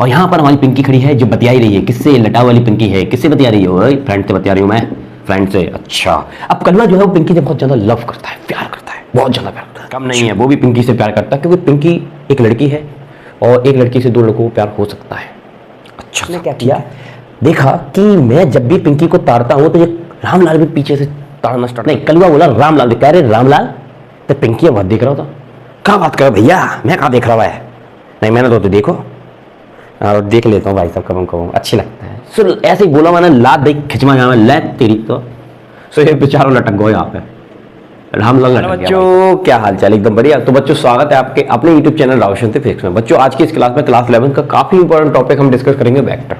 और यहाँ पर हमारी पिंकी खड़ी है जो बतिया ही रही है। किससे? लटा वाली पिंकी है। किससे बतिया रही हो? फ्रेंड से बतिया रही हूँ मैं, फ्रेंड से। अच्छा, अब कलवा जो है वो पिंकी से बहुत ज्यादा लव करता है, प्यार करता है, बहुत ज्यादा प्यार करता है। कम नहीं है, वो भी पिंकी से प्यार करता है क्योंकि पिंकी एक लड़की है और एक लड़की से दो लड़कों को प्यार हो सकता है। अच्छा, उसने क्या किया, देखा कि मैं जब भी पिंकी को ताड़ता हूँ तो ये रामलाल भी पीछे से ताड़ना स्टार्ट। नहीं, कलवा बोला रामलाल, कह रहे रामलाल, तो पिंकी बहुत देख रहा था। क्या बात कर भैया, मैं कहाँ देख रहा है? नहीं, मैंने तो देखो, और देख लेता हूँ भाई साहब, कब कहूँ अच्छी लगता है। सो ऐसे ही बोला मैंने, लात देख खिंचवा जाना लै तेरी तो। सो ये बेचारों लटक गए यहाँ पे, रामलाल लटक गया। बच्चों क्या हाल चाल? एकदम बढ़िया। तो बच्चों स्वागत है आपके अपने यूट्यूब चैनल रावशन फिजिक्स में। बच्चों आज की इस क्लास में क्लास 11 का काफी इंपॉर्टेंट टॉपिक हम डिस्कस करेंगे वेक्टर,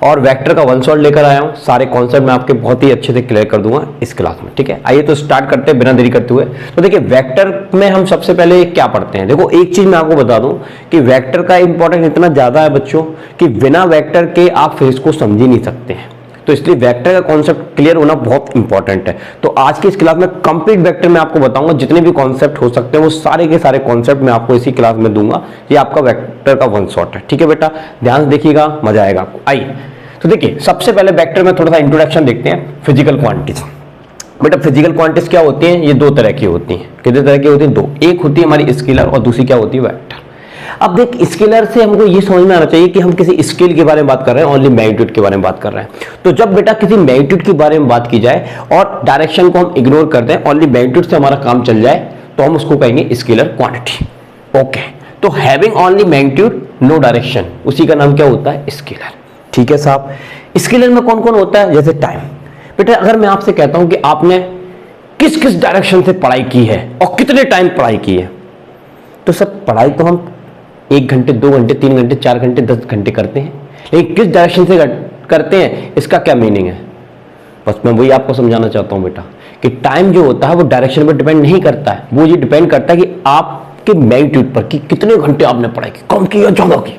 और वेक्टर का वन शॉट लेकर आया हूँ। सारे कॉन्सेप्ट मैं आपके बहुत ही अच्छे से क्लियर कर दूंगा इस क्लास में, ठीक है। आइए तो स्टार्ट करते हैं बिना देरी करते हुए। तो देखिए वेक्टर में हम सबसे पहले क्या पढ़ते हैं। देखो एक चीज मैं आपको बता दूं कि वेक्टर का इंपॉर्टेंस इतना ज्यादा है बच्चों कि बिना वेक्टर के आप फिजिक्स को समझ ही नहीं सकते हैं। तो इसलिए वेक्टर का कॉन्सेप्ट क्लियर होना बहुत इंपॉर्टेंट है। तो आज की इस क्लास में कंप्लीट वेक्टर में आपको बताऊंगा, जितने भी कॉन्सेप्ट हो सकते हैं वो सारे के सारे कॉन्सेप्ट मैं आपको इसी क्लास में दूंगा। ये आपका वेक्टर का वन शॉट है, ठीक है बेटा, ध्यान से देखिएगा, मजा आएगा आपको। आइए तो देखिए सबसे पहले वेक्टर में थोड़ा सा इंट्रोडक्शन देखते हैं। Physical quantities. बेटा फिजिकल क्वांटिटीज क्या होती हैं? ये दो तरह की होती हैं। कितने तरह की होती हैं? दो। एक होती है हमारी स्केलर और दूसरी क्या होती है? वेक्टर। अब देख स्केलर से हमको ये समझ में आना चाहिए कि हम किसी स्केल के बारे में बात कर रहे हैं, ओनली मैग्नीट्यूड के बारे में बात कर रहे हैं। तो जब बेटा किसी मैग्नीट्यूड के बारे में बात की जाए और डायरेक्शन को हम इग्नोर कर दें, ओनली मैग्नीट्यूड से हमारा काम चल जाए, तो हम उसको कहेंगे स्केलर क्वांटिटी। ओके, तो having only magnitude no direction, उसी का नाम क्या होता है? स्केलर। ठीक है साहब। स्केलर में कौन कौन होता है? जैसे टाइम। बेटा अगर मैं आपसे कहता हूं कि आपने किस किस डायरेक्शन से पढ़ाई की है और कितने टाइम पढ़ाई की है, तो सब पढ़ाई तो हम 1 घंटे 2 घंटे 3 घंटे 4 घंटे 10 घंटे करते हैं, लेकिन किस डायरेक्शन से करते हैं इसका क्या मीनिंग है? बस मैं वही आपको समझाना चाहता हूं बेटा कि टाइम जो होता है वो डायरेक्शन पर डिपेंड नहीं करता है, वो ये डिपेंड करता है कि आपके मैग्नीट्यूड पर कि कितने घंटे आपने पढ़ाई की, कम की या ज्यादा की,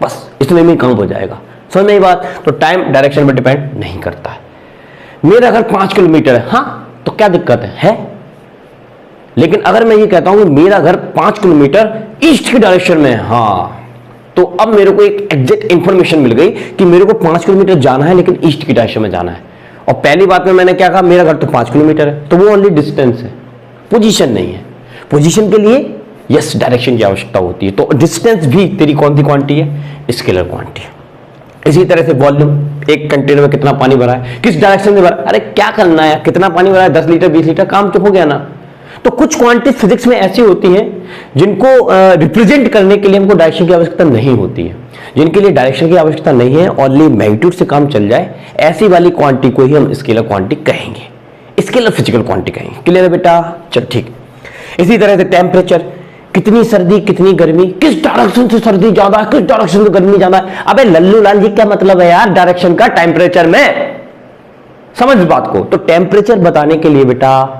बस इसमें भी काम हो जाएगा। समझ में बात? तो टाइम डायरेक्शन पर डिपेंड नहीं करता है। मेरा घर 5 किलोमीटर है, हाँ, तो क्या दिक्कत है? लेकिन अगर मैं ये कहता हूं कि मेरा घर 5 किलोमीटर ईस्ट की डायरेक्शन में है, हाँ, तो अब मेरे को एक एग्जैक्ट इंफॉर्मेशन मिल गई कि मेरे को 5 किलोमीटर जाना है लेकिन ईस्ट की डायरेक्शन में जाना है। और पहली बात में मैंने क्या कहा, मेरा घर तो 5 किलोमीटर है, तो वो ओनली डिस्टेंस है, पोजीशन नहीं है। पोजीशन के लिए यस डायरेक्शन की आवश्यकता होती है, तो डिस्टेंस भी तेरी कौन सी क्वांटिटी है? Scalar quantity. इसी तरह से वॉल्यूम, एक कंटेनर में कितना पानी भरा है, किस डायरेक्शन में भरा है, अरे क्या करना है, कितना पानी भरा है, 10 लीटर 20 लीटर, काम तो हो गया ना। तो कुछ क्वांटिटी फिजिक्स में ऐसी होती हैं जिनको रिप्रेजेंट करने के लिए हमको डायरेक्शन की आवश्यकता नहीं होती है, जिनके लिए डायरेक्शन की आवश्यकता नहीं है, ओनली मैग्नीट्यूड से काम चल जाए, ऐसी वाली क्वांटिटी को ही हम स्केलर क्वांटिटी कहेंगे, स्केलर फिजिकल क्वांटिटी कहेंगे। क्लियर है बेटा? चल ठीक। इसी तरह से टेम्परेचर, कितनी सर्दी कितनी गर्मी, किस डायरेक्शन से सर्दी ज्यादा है, किस डायरेक्शन से गर्मी ज्यादा है। अबे लल्लू लाल, ये क्या मतलब है यार डायरेक्शन का टेम्परेचर में? समझ इस बात को। तो टेम्परेचर बताने के लिए बेटा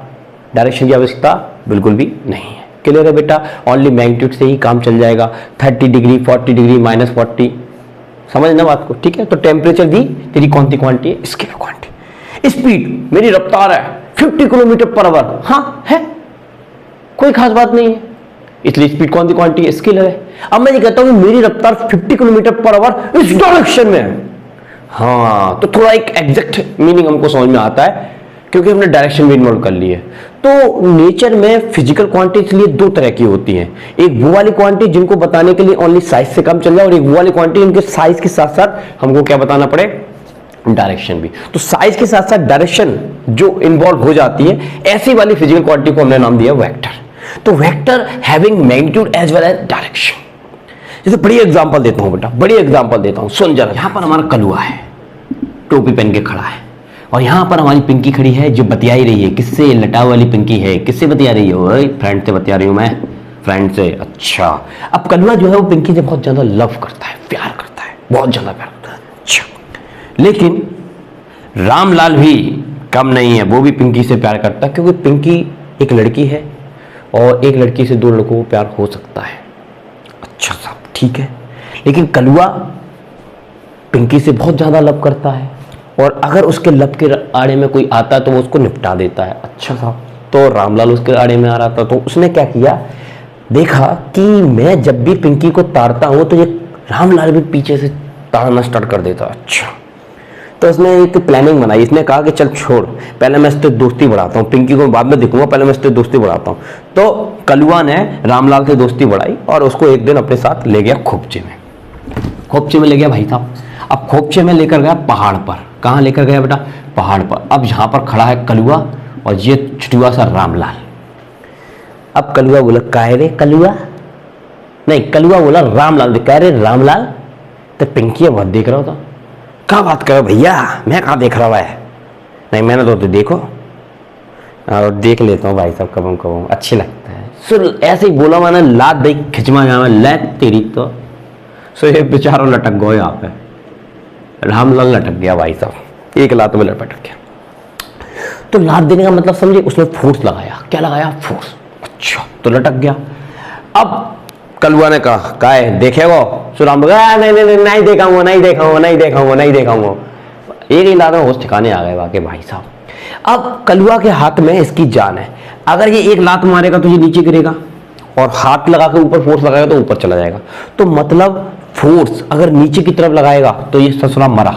डायरेक्शन की आवश्यकता बिल्कुल भी नहीं है। क्लियर है बेटा? ओनली मैग्नीट्यूड से ही काम चल जाएगा। 30 डिग्री 40 डिग्री -40, समझना बात को, ठीक है। तो टेम्परेचर भी तेरी कौन सी क्वांटिटी है? Scalar quantity. स्पीड, मेरी रफ्तार है 50 किलोमीटर पर आवर, हाँ है, कोई खास बात नहीं है, इसलिए स्पीड कौन सी क्वांटिटी है? स्केलर है। अब मैं ये कहता हूं कि मेरी रफ्तार 50 किलोमीटर पर आवर इस डायरेक्शन में है, हाँ, तो थोड़ा एक एग्जैक्ट मीनिंग हमको समझ में आता है क्योंकि हमने डायरेक्शन भी इन्वॉल्व कर ली है। तो नेचर में फिजिकल क्वांटिटी इसलिए दो तरह की होती हैं, एक वो वाली क्वांटिटी जिनको बताने के लिए ओनली साइज से काम चल जाए, और एक वो वाली क्वांटिटी इनके साइज के साथ साथ हमको क्या बताना पड़े? डायरेक्शन भी। तो साइज के साथ साथ डायरेक्शन जो इन्वॉल्व हो जाती है, ऐसी वाली फिजिकल क्वांटिटी को हमने नाम दिया वेक्टर। तो vector having magnitude as well as direction. जैसे बड़ी एग्जांपल देता हूं बेटा, बड़ी एग्जांपल देता हूं, सुन जरा। यहां पर हमारा कलुआ है, टोपी पहन के खड़ा है, और यहां पर हमारी पिंकी खड़ी है जो बतिया ही रही है। किससे? लटा वाली पिंकी है। किससे बतिया रही हो? फ्रेंड से बतिया रही हूं मैं, फ्रेंड से। अच्छा, अब कलुआ जो है वो पिंकी से बहुत ज्यादा लव करता है, प्यार करता है, बहुत ज्यादा प्यार करता है। अच्छा, लेकिन रामलाल भी कम नहीं है, वो भी पिंकी से प्यार करता है क्योंकि पिंकी एक लड़की है और एक लड़की से दो लड़कों को प्यार हो सकता है। अच्छा साहब, ठीक है, लेकिन कलुआ पिंकी से बहुत ज्यादा लव करता है, और अगर उसके लव के आड़े में कोई आता है तो वो उसको निपटा देता है। अच्छा साहब, तो रामलाल उसके आड़े में आ रहा था, तो उसने क्या किया, देखा कि मैं जब भी पिंकी को ताड़ता हूं तो ये रामलाल भी पीछे से ताड़ना स्टार्ट कर देता। अच्छा, तो उसने एक प्लानिंग बनाई। इसने कहा कि चल छोड़, पहले मैं इससे दोस्ती बढ़ाता हूँ, पिंकी को बाद में दिखूंगा, पहले मैं इससे दोस्ती बढ़ाता हूँ। तो कलुआ ने रामलाल से दोस्ती बढ़ाई और उसको एक दिन अपने साथ ले गया खोपचे में। खोपचे में ले गया भाई साहब। अब खोपचे में लेकर गया पहाड़ पर। कहाँ लेकर गया बेटा? पहाड़ पर। अब यहाँ पर खड़ा है कलुआ और ये छुटुआ सा रामलाल। अब कलुआ बोला, काहे रे कलुआ? नहीं, कलुआ बोला रामलाल, कह रहे रामलाल तो पिंकी बहुत देख रहा था। क्या बात कर भैया, मैं कहाँ देख रहा है? नहीं, मैंने तो देखो और देख लेता हूँ भाई साहब, कबम कबम अच्छी लगता है। सो ऐसे ही बोला मैंने, लात दे खिंचवा जावा लै तेरी तो। सो ये बेचारा लटक गए यहाँ पे, रामलाल लटक गया भाई साहब, एक लात में लटक गया। तो लात देने का मतलब समझे, उसने फोर्स लगाया। क्या लगाया? फोर्स। अच्छा, तो लटक गया। अब कलुआ ने कहा है देखेगो? सुराम बोला नहीं नहीं नहीं देखाऊंगा, नहीं देखाऊंगा, नहीं देखाऊंगा, नहीं देखाऊंगा। एक ही लात में होश ठिकाने आ गए वाकई भाई साहब। अब कलुआ के हाथ में इसकी जान है। अगर ये एक लात मारेगा तो ये नीचे गिरेगा और हाथ लगा के ऊपर फोर्स लगाएगा तो ऊपर चला जाएगा। तो मतलब फोर्स अगर नीचे की तरफ लगाएगा तो ये ससुरा मरा,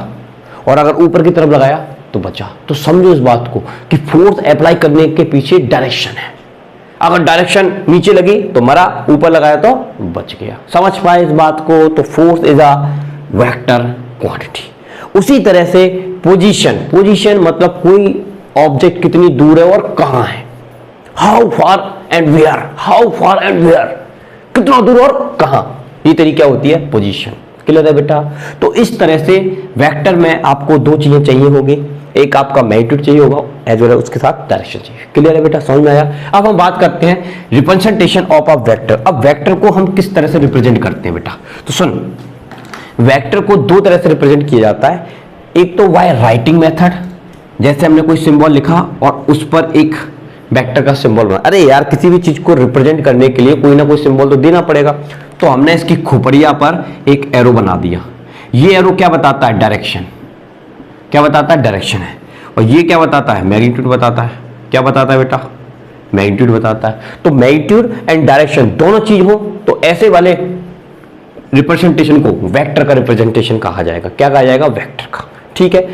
और अगर ऊपर की तरफ लगाया तो बचा। तो समझो इस बात को कि फोर्स अप्लाई करने के पीछे डायरेक्शन है। अगर डायरेक्शन नीचे लगी तो मरा, ऊपर लगाया तो बच गया। समझ पाए इस बात को? तो force is a vector quantity. उसी तरह से पोजीशन मतलब कोई ऑब्जेक्ट कितनी दूर है और कहां है। How far and where, how far and where, कितना दूर और कहां, ये तरीका होती है पोजीशन। क्लियर है बेटा? तो इस तरह से वेक्टर में आपको दो चीजें चाहिए होगी, एक आपका मैग्नीट्यूड चाहिए होगा एज वेल उसके साथ डायरेक्शन चाहिए। क्लियर है बेटा? समझ में आया? अब हम बात करते हैं रिप्रेजेंटेशन ऑफ अ वेक्टर। अब वेक्टर को हम किस तरह से रिप्रेजेंट करते हैं बेटा? तो सुन, वेक्टर को दो तरह से रिप्रेजेंट किया जाता है। एक तो बाय राइटिंग मेथड, जैसे हमने कोई सिंबल लिखा और उस पर एक वेक्टर का सिंबल बना। अरे यार, किसी भी चीज को रिप्रेजेंट करने के लिए कोई ना कोई सिंबल तो देना पड़ेगा। तो हमने इसकी खोपड़िया पर एक एरो बना दिया। ये एरो क्या बताता है? डायरेक्शन। क्या बताता है? डायरेक्शन है। और ये क्या बताता है? मैग्नीट्यूड बताता है। क्या बताता है बेटा? मैग्नीट्यूड बताता है। तो मैग्नीट्यूड एंड डायरेक्शन दोनों चीज हो तो ऐसे वाले रिप्रेजेंटेशन को वेक्टर का रिप्रेजेंटेशन कहा जाएगा। क्या कहा जाएगा? वेक्टर का। ठीक है,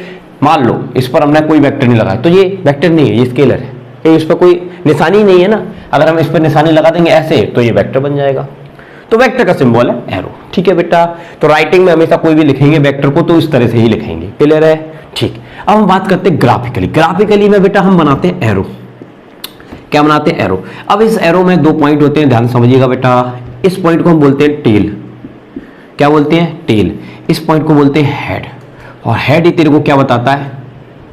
मान लो इस पर हमने कोई वेक्टर नहीं लगाया तो ये वेक्टर नहीं है, ये स्केलर है। इस पर कोई निशानी नहीं है ना, अगर हम इस पर निशानी लगा देंगे ऐसे तो ये वेक्टर बन जाएगा। तो वेक्टर का सिंबल है एरो। ठीक है बेटा? तो राइटिंग में हमेशा कोई भी लिखेंगे वेक्टर को तो इस तरह से ही लिखेंगे। क्लियर है? ठीक। अब हम बात करते हैं ग्राफिकली। ग्राफिकली में बेटा हम बनाते हैं एरो। क्या बनाते हैं? एरो। अब इस एरो में दो पॉइंट होते हैं, ध्यान समझिएगा बेटा। इस पॉइंट को हम बोलते हैं टेल। क्या बोलते हैं? टेल। इस पॉइंट को बोलते हैं हेड। और हेड ही तेरे को क्या बताता है?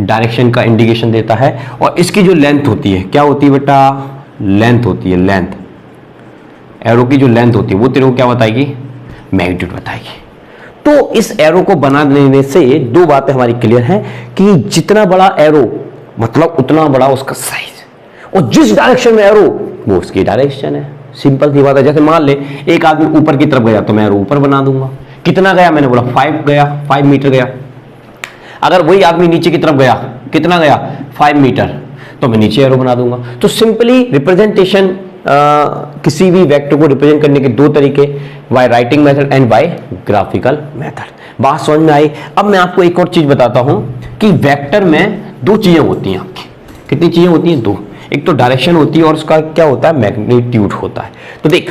डायरेक्शन का इंडिकेशन देता है। और इसकी जो लेंथ होती है, क्या होती है बेटा? लेंथ होती है, लेंथ। एरो की जो लेंथ होती है वो तेरे को क्या बताएगी? मैग्नीट्यूड बताएगी। तो इस एरो को बना देने से दो बातें हमारी क्लियर हैं कि जितना बड़ा एरो मतलब उतना बड़ा उसका साइज, और जिस डायरेक्शन में एरो वो उसकी डायरेक्शन है। सिंपल सी बात है। जैसे मान ले एक आदमी ऊपर की तरफ गया तो मैं एरो ऊपर बना दूंगा। कितना गया? मैंने बोला 5 गया, 5 मीटर गया। अगर वही आदमी नीचे की तरफ गया, कितना गया? 5 मीटर, तो मैं नीचे एरो बना दूंगा। तो सिंपली रिप्रेजेंटेशन किसी भी वेक्टर को रिप्रेजेंट करने के दो तरीके, by writing method and by graphical method. बात समझ में आई? अब मैं आपको एक और चीज बताता हूं कि वेक्टर में दो चीजें होती हैं आपकी। कितनी चीजें होती हैं? दो। एक तो डायरेक्शन होती है और उसका क्या होता है? मैग्नीट्यूड होता है। तो देख,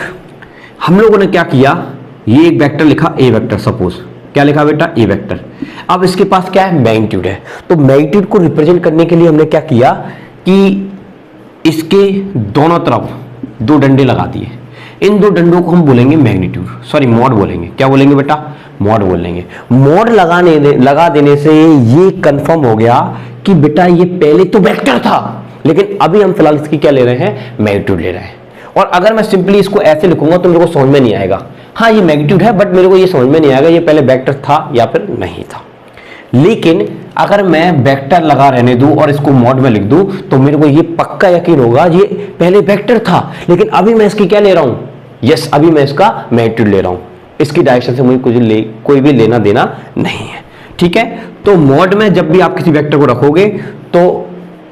हम लोगों ने क्या किया, ये एक वेक्टर लिखा, ए वेक्टर। सपोज क्या लिखा बेटा? ए वेक्टर। अब इसके पास क्या है? मैग्नीट्यूड है। तो मैग्नीट्यूड को रिप्रेजेंट करने के लिए हमने क्या किया कि इसके दोनों तरफ दो डंडे लगा दिए। इन दो डंडों को हम बोलेंगे मैग्नीट्यूड, सॉरी मॉड बोलेंगे। क्या बोलेंगे बेटा? मॉड बोलेंगे। मॉड लगा देने से ये कंफर्म हो गया कि बेटा ये पहले तो वेक्टर था, लेकिन अभी हम फिलहाल इसकी क्या ले रहे हैं? मैग्नीट्यूड ले रहे हैं। और अगर मैं सिंपली इसको ऐसे लिखूंगा तो मेरे को समझ में नहीं आएगा। हाँ ये मैग्नीट्यूड है, बट मेरे को ये समझ में नहीं आएगा ये पहले वेक्टर था या फिर नहीं था। लेकिन अगर मैं वेक्टर लगा रहने दूं और इसको मॉड में लिख दूं तो मेरे को ये पक्का यकीन होगा ये पहले वेक्टर था, लेकिन अभी मैं इसकी क्या ले रहा हूं? यस, अभी मैं इसका मैग्नीट्यूड ले रहा हूं। इसकी डायरेक्शन से मुझे कोई भी लेना देना नहीं है। ठीक है? तो मॉड में जब भी आप किसी वेक्टर को रखोगे तो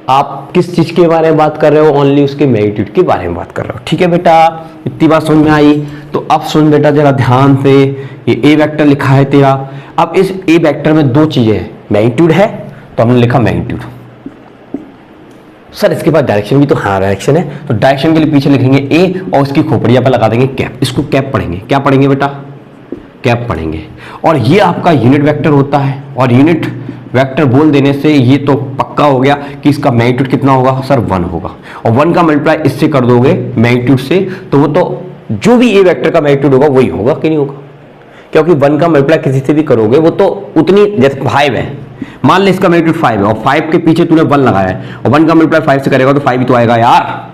आप किस चीज के बारे में बात कर रहे हो, ओनली उसके मैग्नीट्यूड के बारे में बात कर रहे हो। ठीक है बेटा, इतनी बात समझ में आई। तो अब सुन बेटा जरा ध्यान से, ये ए वेक्टर लिखा है तेरा। अब इस ए वेक्टर में दो चीजें हैं, मैग्नीट्यूड है तो हमने लिखा मैग्नीट्यूड। सर इसके बाद डायरेक्शन भी, तो हाँ डायरेक्शन है, तो डायरेक्शन के लिए पीछे लिखेंगे ए और उसकी खोपड़िया पर लगा देंगे कैप। इसको कैप पढ़ेंगे, क्या पढ़ेंगे बेटा, कैप पढ़ेंगे। और ये आपका यूनिट वेक्टर होता है, और यूनिट वेक्टर बोल देने से ये तो पक्का हो गया कि इसका मैग्नीट्यूड कितना होगा सर 1 होगा। और 1 का मल्टीप्लाई इससे कर दोगे मैग्नीट्यूड से, तो वो तो जो भी ए वेक्टर का मैग्नीट्यूड होगा वही होगा कि नहीं होगा, क्योंकि 1 का मल्टीप्लाई किसी से भी करोगे वो तो उतनी, जैसे 5 है, मान ले इसका मैग्नीट्यूड 5 है और 5 के पीछे तूने 1 लगाया है और 1 का मल्टीप्लाई 5 से करेगा तो 5 ही तो आएगा यार।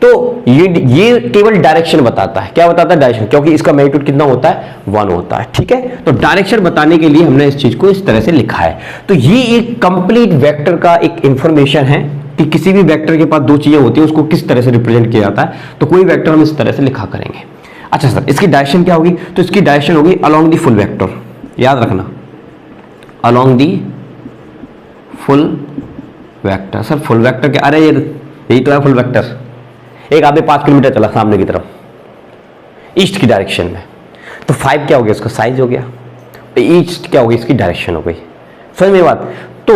तो ये केवल डायरेक्शन बताता है, क्या बताता है, डायरेक्शन, क्योंकि इसका मैग्नीट्यूड कितना होता है 1 होता है। ठीक है, तो डायरेक्शन बताने के लिए हमने इस चीज को इस तरह से लिखा है। तो ये एक कंप्लीट वेक्टर का एक इंफॉर्मेशन है कि किसी भी वेक्टर के पास दो चीजें होती है, उसको किस तरह से रिप्रेजेंट किया जाता है। तो कोई वेक्टर हम इस तरह से लिखा करेंगे। अच्छा सर इसकी डायरेक्शन क्या होगी, तो इसकी डायरेक्शन होगी अलोंग द फुल वेक्टर, याद रखना, along the full vector. Sir full vector क्या, अरे यही तो है फुल वेक्टर। एक आधे 5 किलोमीटर चला सामने की तरफ ईस्ट की डायरेक्शन में, तो 5 क्या हो गया, इसका साइज हो गया, ईस्ट क्या हो गई, इसकी डायरेक्शन हो गई। समझ में बात। तो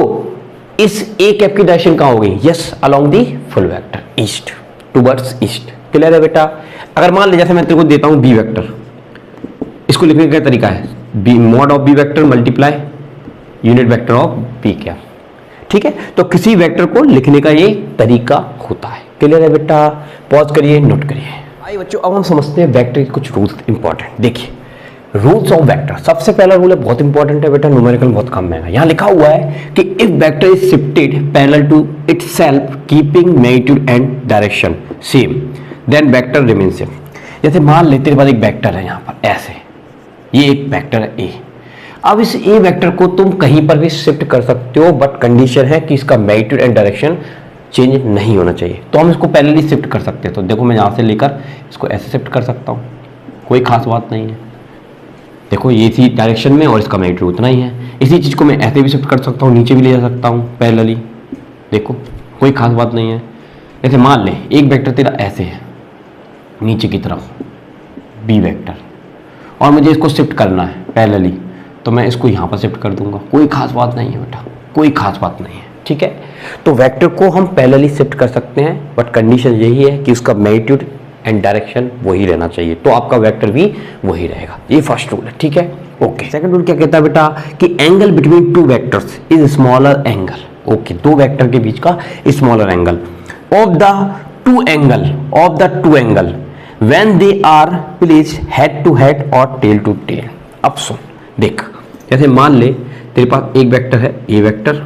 इस ए कैप की डायरेक्शन कहाँ हो गई, yes along the full vector, east, towards east. Clear है बेटा। अगर मान ले जैसे मैं तेरे को देता हूं बी वेक्टर, इसको लिखने का तरीका है B mod of B vector multiply unit vector of B cap. ठीक है, तो किसी वेक्टर को लिखने का ये तरीका होता है। क्लियर है बेटा, पॉज करिए, नोट करिए। आइए बच्चों, अब हम समझते हैं वेक्टर के कुछ रूल्स इंपॉर्टेंट। देखिए रूल्स ऑफ वेक्टर, सबसे पहला रूल है बहुत इंपॉर्टेंट है बेटा, न्यूमेरिकल बहुत कम है। यहां लिखा हुआ है कि if vector is shifted parallel to itself keeping magnitude and direction same then vector remain same. जैसे मान लेते तेरे पास एक वेक्टर है, यहां पर ऐसे, ये एक वेक्टर है ए। अब इस ए वेक्टर को तुम कहीं पर भी शिफ्ट कर सकते हो, बट कंडीशन है कि इसका मैग्नीट्यूड एंड डायरेक्शन चेंज नहीं होना चाहिए। तो हम इसको पैरेलली शिफ्ट कर सकते हैं। तो देखो मैं यहां से लेकर इसको ऐसे शिफ्ट कर सकता हूं, कोई खास बात नहीं है। देखो ये इसी डायरेक्शन में और इसका मैग्नीट्यूड उतना ही है। इसी चीज को मैं ऐसे भी शिफ्ट कर सकता हूँ, नीचे भी ले जा सकता हूँ पैरेलली, देखो कोई खास बात नहीं है। जैसे मान ले एक वेक्टर तेरा ऐसे है नीचे की तरफ बी वेक्टर, और मुझे इसको शिफ्ट करना है पैरेलली, तो मैं इसको यहाँ पर शिफ्ट कर दूंगा, कोई खास बात नहीं है बेटा, कोई खास बात नहीं है। ठीक है, तो वेक्टर को हम पैरेलली शिफ्ट कर सकते हैं, बट कंडीशन यही है कि उसका मैग्नीट्यूड एंड डायरेक्शन वही रहना चाहिए, तो आपका वेक्टर भी वही रहेगा। ये फर्स्ट रूल है। ठीक है, ओके। सेकंड रूल क्या कहता है बेटा कि angle between two vectors is smaller angle. Okay, दो वेक्टर के बीच का smaller angle of the two angle when they are placed head to head और टेल टू टेल। अब सुन देख, जैसे मान ले तेरे पास एक वेक्टर है ए वेक्टर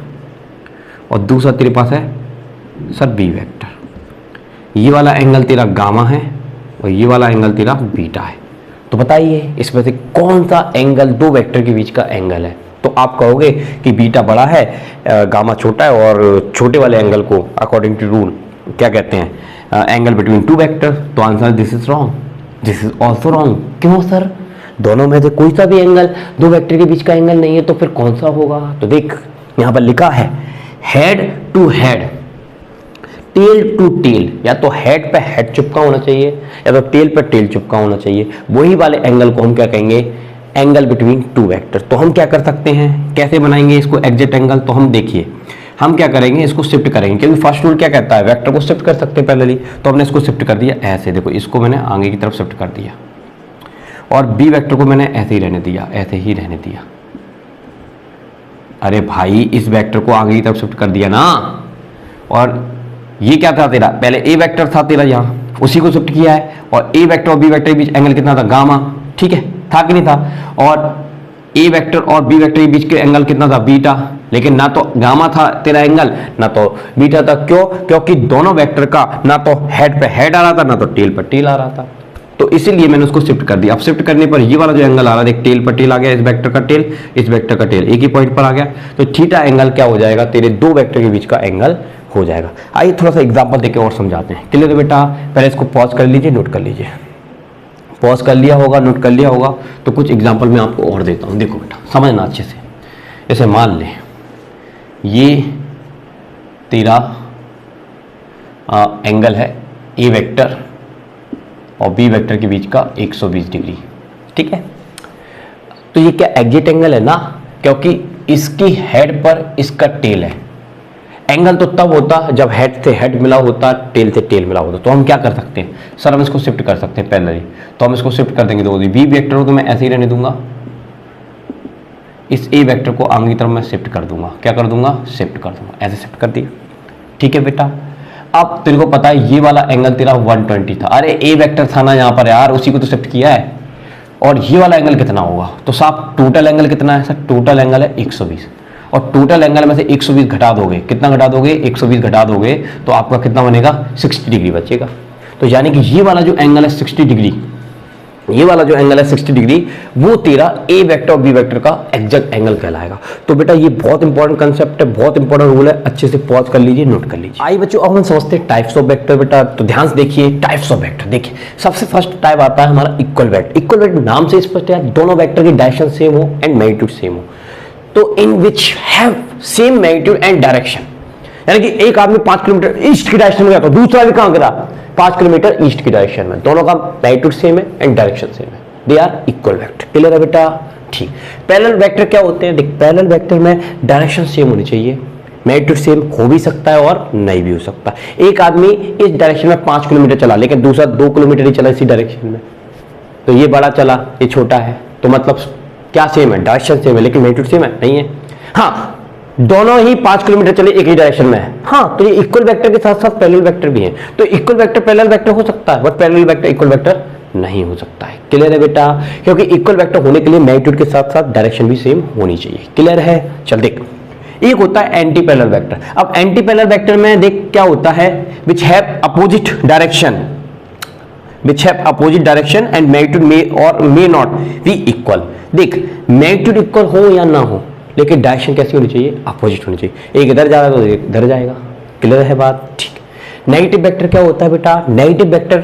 और दूसरा तेरे पास है सर बी वेक्टर। ये वाला एंगल तेरा गामा है और ये वाला एंगल तेरा बीटा है। तो बताइए इसमें से कौन सा एंगल दो वेक्टर के बीच का एंगल है। तो आप कहोगे कि बीटा बड़ा है, गामा छोटा है, और छोटे वाले एंगल को अकॉर्डिंग टू रूल क्या कहते हैं, एंगल बिटवीन टू वेक्टर। तो answer this is wrong, this is also wrong. क्यों सर, दोनों में से कोई सा भी एंगल दो वेक्टर के बीच का एंगल नहीं है, तो फिर कौन सा होगा। तो देख यहां पर लिखा है head to head, tail to tail, या तो हेड पे हेड चिपका होना चाहिए या तो टेल पे टेल चिपका होना चाहिए। वही वाले एंगल को हम क्या कहेंगे, एंगल बिटवीन टू वेक्टर। तो हम क्या कर सकते हैं, कैसे बनाएंगे इसको एग्जैक्ट एंगल। तो हम देखिए हम क्या करेंगे, इसको शिफ्ट करेंगे, क्योंकि फर्स्ट रूल क्या कहता है वेक्टर को शिफ्ट कर सकते हैं पहले ही। तो हमने इसको शिफ्ट कर दिया ऐसे, देखो इसको मैंने आगे की तरफ शिफ्ट कर दिया और बी वेक्टर को मैंने ऐसे ही रहने दिया, ऐसे ही रहने दिया। अरे भाई इस वेक्टर को आगे की तरफ शिफ्ट कर दिया ना, और ये क्या था तेरा, पहले ए वेक्टर था तेरा यहाँ, उसी को शिफ्ट किया है। और ए वेक्टर और बी वेक्टर के बीच एंगल कितना था, गामा। ठीक है, था कि नहीं था। और ए वेक्टर और बी वेक्टर के बीच के एंगल कितना था, बीटा। लेकिन ना तो गामा था तेरा एंगल ना तो बीटा था। क्यों, क्योंकि दोनों वेक्टर का ना तो हेड पे हेड आ रहा था ना तो टेल पर टेल आ रहा था। तो इसीलिए मैंने उसको शिफ्ट कर दिया। अब शिफ्ट करने पर ये वाला जो एंगल आ रहा है, देख टेल पर टेल आ गया, इस वेक्टर का टेल इस वेक्टर का टेल एक ही पॉइंट पर आ गया। तो थीटा एंगल क्या हो जाएगा, तेरे दो वेक्टर के बीच का एंगल हो जाएगा। आइए थोड़ा सा एग्जांपल देके और समझाते हैं। क्लियर है बेटा, पहले इसको पॉज कर लीजिए, नोट कर लीजिए। पॉज कर लिया होगा, नोट कर लिया होगा, तो कुछ एग्जांपल मैं आपको और देता हूँ। देखो बेटा समझना अच्छे से। जैसे मान ले ये तेरा एंगल है ए वेक्टर और बी वेक्टर के बीच का 120 डिग्री, ठीक है। तो ये क्या एग्जैक्ट एंगल है ना, क्योंकि इसकी हेड पर इसका टेल है। एंगल तो तब होता जब हेड से हेड मिला होता, टेल से टेल मिला होता। तो हम क्या कर सकते हैं सर, हम इसको शिफ्ट कर सकते हैं पैरेलली। तो हम इसको शिफ्ट कर देंगे, तो बी वेक्टर हो तो मैं ऐसे ही रहने दूंगा, इस ए वेक्टर को आगे की तरफ मैं शिफ्ट कर दूंगा। क्या कर दूंगा? शिफ्ट कर दूंगा, ऐसे शिफ्ट कर दिया, ठीक है बेटा। अब तेरे को पता है ये वाला एंगल तेरा 120 था, अरे ए वेक्टर था ना यहाँ पर यार, उसी को तो शिफ्ट किया है। और ये वाला एंगल कितना होगा? तो साहब टोटल एंगल कितना है सर? टोटल एंगल है 120, और टोटल एंगल में से 120 घटा दोगे, कितना घटा दोगे? 120 घटा दोगे तो आपका कितना बनेगा? 60 डिग्री बचेगा। तो यानी कि ये वाला जो एंगल है 60 डिग्री, ये वाला जो एंगल है 60 डिग्री, वो तेरा ए वेक्टर और बी वेक्टर का एग्जैक्ट एंगल कहलाएगा। तो बेटा ये बहुत इंपॉर्टेंट कंसेप्ट है, बहुत इंपॉर्टेंट रूल है, अच्छे से पॉज कर लीजिए, नोट कर लीजिए। आइए बच्चों, अब हम समझते हैं टाइप्स ऑफ वेक्टर। बेटा तो ध्यान से देखिए, टाइप्स ऑफ वेक्टर देखिए, सबसे फर्स्ट टाइप आता है हमारा इक्वल वेक्टर। इक्वल वेक्टर नाम से स्पष्ट है, दोनों वेक्टर की डायरेक्शन सेम हो एंड मैग्नीट्यूड सेम हो। तो in which have same magnitude and direction, यानी कि एक आदमी 5 किलोमीटर ईस्ट की डायरेक्शन में गया तो दूसरा भी कहां गया? 5 किलोमीटर ईस्ट की डायरेक्शन में। दोनों का मैग्नीट्यूड सेम है एंड डायरेक्शन सेम है, they are equal vector. Clear है बेटा? ठीक। पैरेलल वेक्टर क्या होते हैं? देख, पैरेलल वेक्टर में डायरेक्शन सेम होनी चाहिए, मैग्नीट्यूड सेम हो भी सकता है और नहीं भी हो सकता। एक आदमी इस डायरेक्शन में 5 किलोमीटर चला, लेकिन दूसरा 2 किलोमीटर ही चला इसी डायरेक्शन में, तो ये बड़ा चला, ये छोटा है, तो मतलब क्या सेम है? डायरेक्शन सेम है, लेकिन मैग्नीट्यूड सेम है नहीं है। हाँ, दोनों ही 5 किलोमीटर चले एक ही डायरेक्शन में है, हाँ, तो ये इक्वल वेक्टर के साथ साथ पैरेलल वेक्टर भी है। तो इक्वल वेक्टर पैरेलल वेक्टर हो सकता है, but parallel vector equal vector नहीं हो सकता है। क्लियर है बेटा? क्योंकि इक्वल वेक्टर होने के लिए मैग्नीट्यूड के साथ साथ डायरेक्शन भी सेम होनी चाहिए। क्लियर है? चल देख, एक होता है एंटी पैरेलल वेक्टर। अब एंटी पैरेलल वेक्टर में देख क्या होता है, which have opposite direction, which have opposite direction and magnitude may or may not be equal। देख, मैग्नीट्यूड इक्वल हो या ना हो, लेकिन डायरेक्शन कैसी होनी चाहिए? अपोजिट होनी चाहिए। एक इधर जा रहा है तो एक इधर जाएगा। क्लियर है बात? ठीक। नेगेटिव वेक्टर क्या होता है बेटा? नेगेटिव वेक्टर